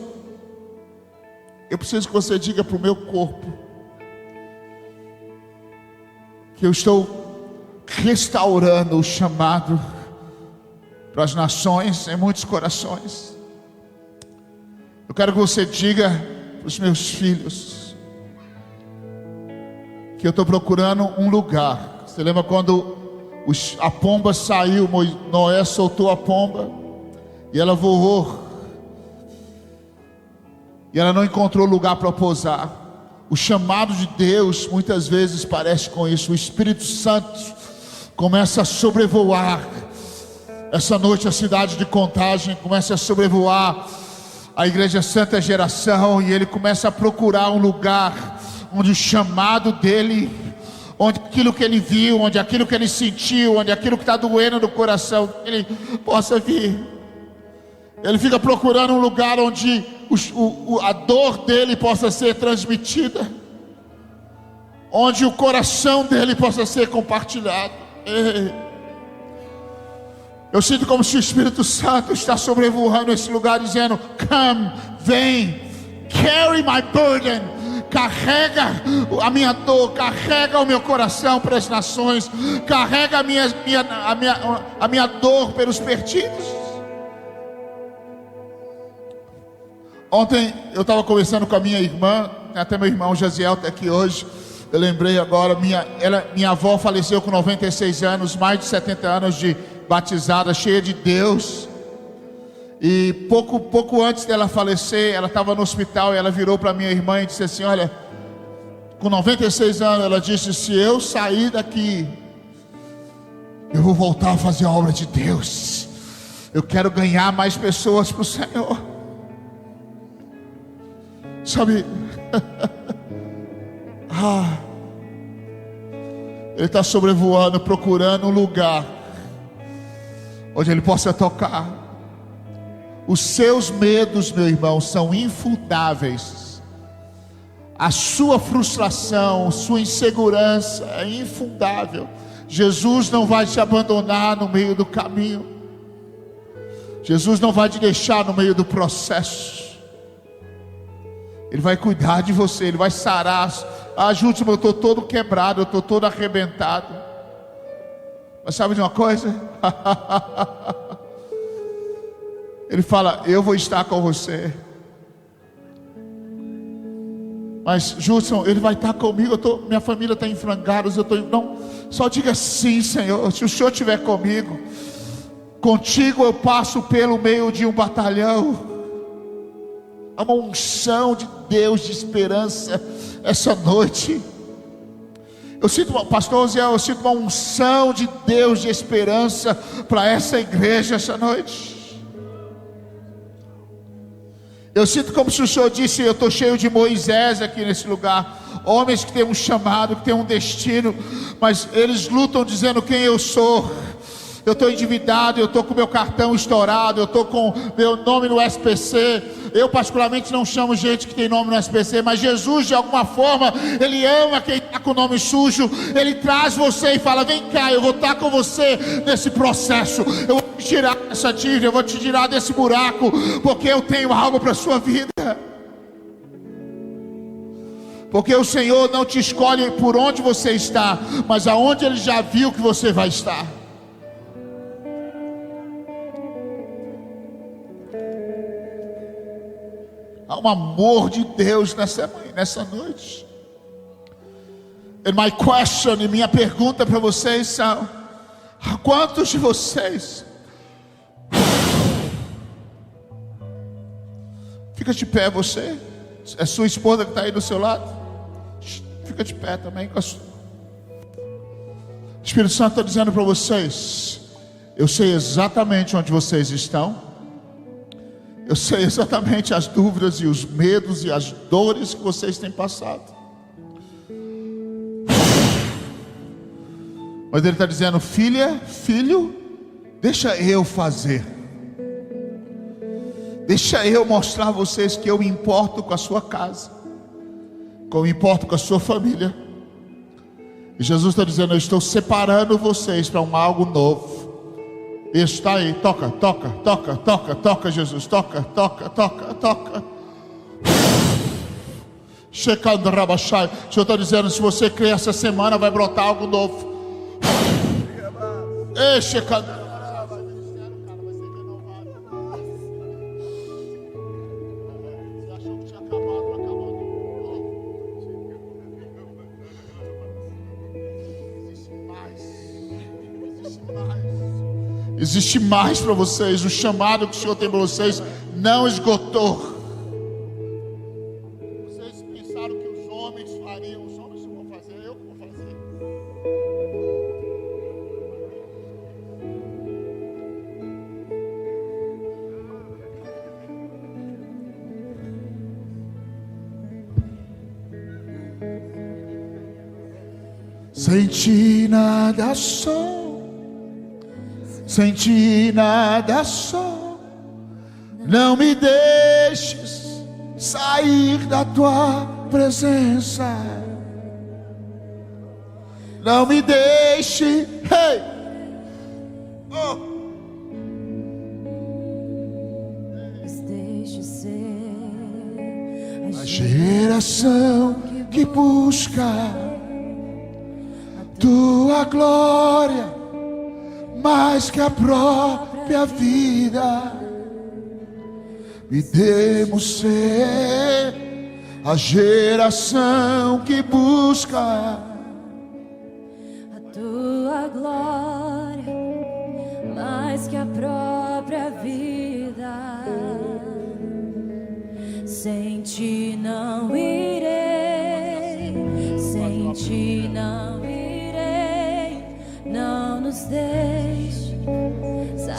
eu preciso que você diga para o meu corpo que eu estou restaurando o chamado para as nações em muitos corações. Eu quero que você diga para os meus filhos que eu estou procurando um lugar. Você lembra quando a pomba saiu, Noé soltou a pomba e ela voou, e ela não encontrou lugar para pousar. O chamado de Deus muitas vezes parece com isso. O Espírito Santo começa a sobrevoar essa noite a cidade de Contagem, começa a sobrevoar a Igreja Santa Geração, e ele começa a procurar um lugar onde o chamado dele, onde aquilo que ele viu, onde aquilo que ele sentiu, onde aquilo que está doendo no coração dele possa vir. Ele fica procurando um lugar onde a dor dele possa ser transmitida, onde o coração dele possa ser compartilhado. Eu sinto como se o Espírito Santo está sobrevoando esse lugar, dizendo: come, vem, carry my burden. Carrega a minha dor, carrega o meu coração para as nações, carrega a minha dor pelos perdidos. Ontem eu estava conversando com a minha irmã, até meu irmão Jaziel está aqui hoje. Eu lembrei agora, minha avó faleceu com 96 anos, mais de 70 anos de batizada, cheia de Deus. E pouco antes dela falecer, ela estava no hospital, e ela virou para minha irmã e disse assim: olha, com 96 anos, ela disse: se eu sair daqui, eu vou voltar a fazer a obra de Deus. Eu quero ganhar mais pessoas para o Senhor. Sabe, Ele está sobrevoando, procurando um lugar onde Ele possa tocar. Os seus medos, meu irmão, são infundáveis. A sua frustração, sua insegurança é infundável. Jesus não vai te abandonar no meio do caminho. Jesus não vai te deixar no meio do processo. Ele vai cuidar de você, Ele vai sarar. Júlio, eu estou todo quebrado, eu estou todo arrebentado. Mas sabe de uma coisa? Ele fala: eu vou estar com você. Mas Judson, Ele vai estar comigo. Minha família está em frangalhos. Não, só diga sim, Senhor. Se o Senhor estiver comigo, contigo eu passo pelo meio de um batalhão. Há uma unção de Deus, de esperança essa noite. Eu sinto, pastor Zé, eu sinto uma unção de Deus, de esperança para essa igreja essa noite. Eu sinto como se o Senhor disse: eu estou cheio de Moisés aqui nesse lugar. Homens que têm um chamado, que têm um destino, mas eles lutam dizendo quem eu sou. Eu estou endividado, eu estou com meu cartão estourado, eu estou com meu nome no SPC. Eu particularmente não chamo gente que tem nome no SPC, mas Jesus, de alguma forma, Ele ama quem está com o nome sujo. Ele traz você e fala: vem cá, eu vou estar com você nesse processo. Eu vou te tirar dessa dívida, eu vou te tirar desse buraco, porque eu tenho algo para a sua vida. Porque o Senhor não te escolhe por onde você está, mas aonde Ele já viu que você vai estar. Há um amor de Deus nessa noite. And my question, e minha pergunta para vocês são: quantos de vocês, fica de pé você, é sua esposa que está aí do seu lado, fica de pé também. O Espírito Santo está dizendo para vocês: eu sei exatamente onde vocês estão, eu sei exatamente as dúvidas e os medos e as dores que vocês têm passado. Mas Ele está dizendo: filha, filho, deixa eu fazer. Deixa eu mostrar a vocês que eu me importo com a sua casa, que eu me importo com a sua família. E Jesus está dizendo: eu estou separando vocês para algo novo. Está aí, toca, toca, toca, toca, toca, Jesus, toca, toca, toca, toca. Checando Rabachai. O Senhor está dizendo: se você crê, essa semana vai brotar algo novo. Ei, checando. Existe mais para vocês. O chamado que o Senhor tem para vocês não esgotou. Vocês pensaram que os homens fariam, os homens vão fazer, eu que vou fazer. Sem ti nada sou. Sem ti nada sou. Não me deixes sair da tua presença. Não me deixe, hey, oh. Deixe ser A geração que busca tua glória mais que a própria vida. Me demos ser a geração que busca a tua glória mais que a própria vida. Sem ti não irei, sem ti não irei. Não nos deixe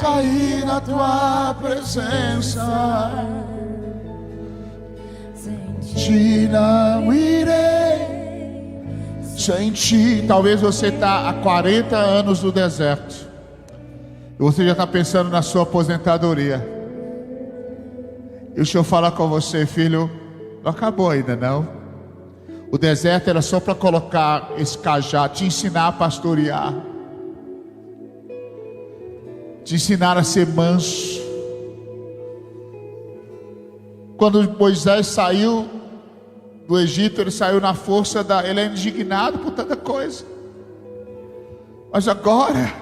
sair da tua presença. Sem Ti não irei. Sem ti. Talvez você está há 40 anos no deserto e você já está pensando na sua aposentadoria. E o Senhor fala com você: filho, não acabou ainda não. O deserto era só para colocar esse cajado, te ensinar a pastorear, te ensinar a ser manso. Quando Moisés saiu do Egito, ele saiu na força ele é indignado por tanta coisa. Mas agora,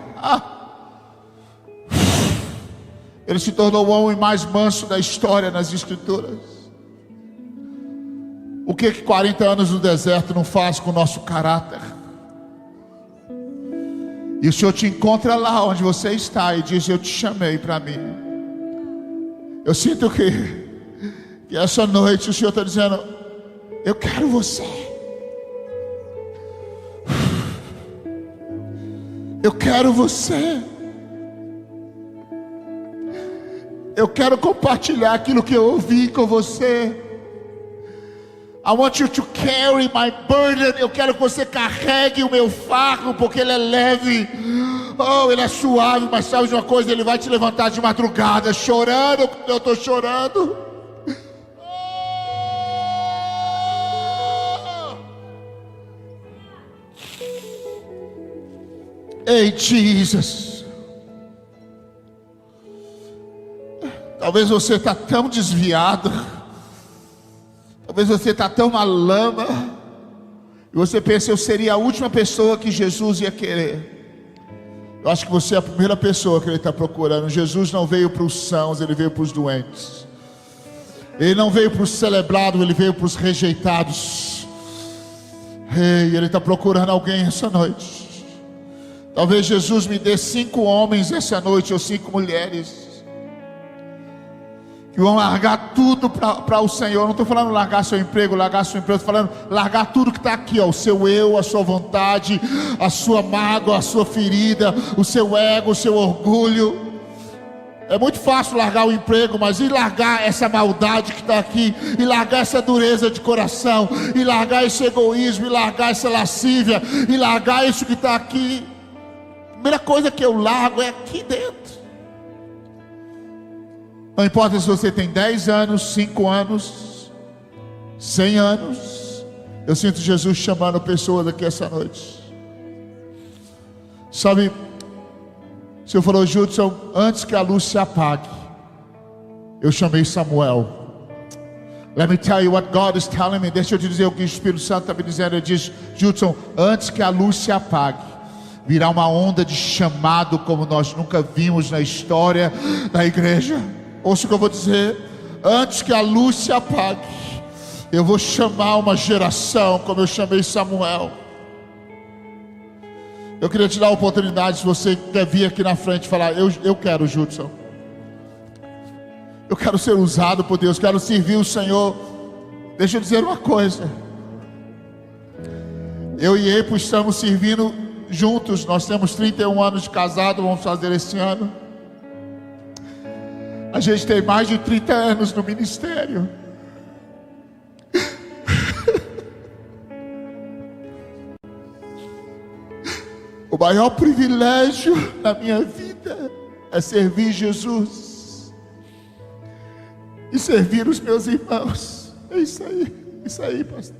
ele se tornou o homem mais manso da história nas Escrituras. O que 40 anos no deserto não faz com o nosso caráter? E o Senhor te encontra lá onde você está e diz: eu te chamei para mim. Eu sinto que essa noite o Senhor está dizendo: eu quero você. Eu quero você. Eu quero compartilhar aquilo que eu ouvi com você. I want you to carry my burden. Eu quero que você carregue o meu fardo, porque ele é leve. Oh, ele é suave. Mas sabe de uma coisa? Ele vai te levantar de madrugada chorando quando eu estou chorando. Ei, Jesus. Talvez você está tão desviado. Talvez você está tão na lama. E você pensa: eu seria a última pessoa que Jesus ia querer. Eu acho que você é a primeira pessoa que Ele está procurando. Jesus não veio para os sãos, Ele veio para os doentes. Ele não veio para os celebrados, Ele veio para os rejeitados. Ei, Ele está procurando alguém essa noite. Talvez Jesus me dê 5 homens essa noite, ou 5 mulheres, que vão largar tudo para o Senhor. Não estou falando largar seu emprego, largar sua empresa. Estou falando largar tudo que está aqui, ó, o seu eu, a sua vontade, a sua mágoa, a sua ferida, o seu ego, o seu orgulho. É muito fácil largar o emprego, mas e largar essa maldade que está aqui, e largar essa dureza de coração, e largar esse egoísmo, e largar essa lascívia, e largar isso que está aqui. A primeira coisa que eu largo é aqui dentro. Não importa se você tem 10 anos, 5 anos, 100 anos. Eu sinto Jesus chamando pessoas aqui essa noite. Sabe, o Senhor falou: Judson, antes que a luz se apague, eu chamei Samuel. Let me tell you what God is telling me. Deixa eu te dizer o que o Espírito Santo está me dizendo. Ele diz: Judson, antes que a luz se apague, virá uma onda de chamado como nós nunca vimos na história da igreja. Ouça o que eu vou dizer. Antes que a luz se apague, eu vou chamar uma geração como eu chamei Samuel. Eu queria te dar a oportunidade, se você quer vir aqui na frente e falar: eu quero, Judson, eu quero ser usado por Deus, quero servir o Senhor. Deixa eu dizer uma coisa. Eu e Epo estamos servindo juntos. Nós temos 31 anos de casado, vamos fazer esse ano. A gente tem mais de 30 anos no ministério. O maior privilégio na minha vida é servir Jesus e servir os meus irmãos. É isso aí, pastor.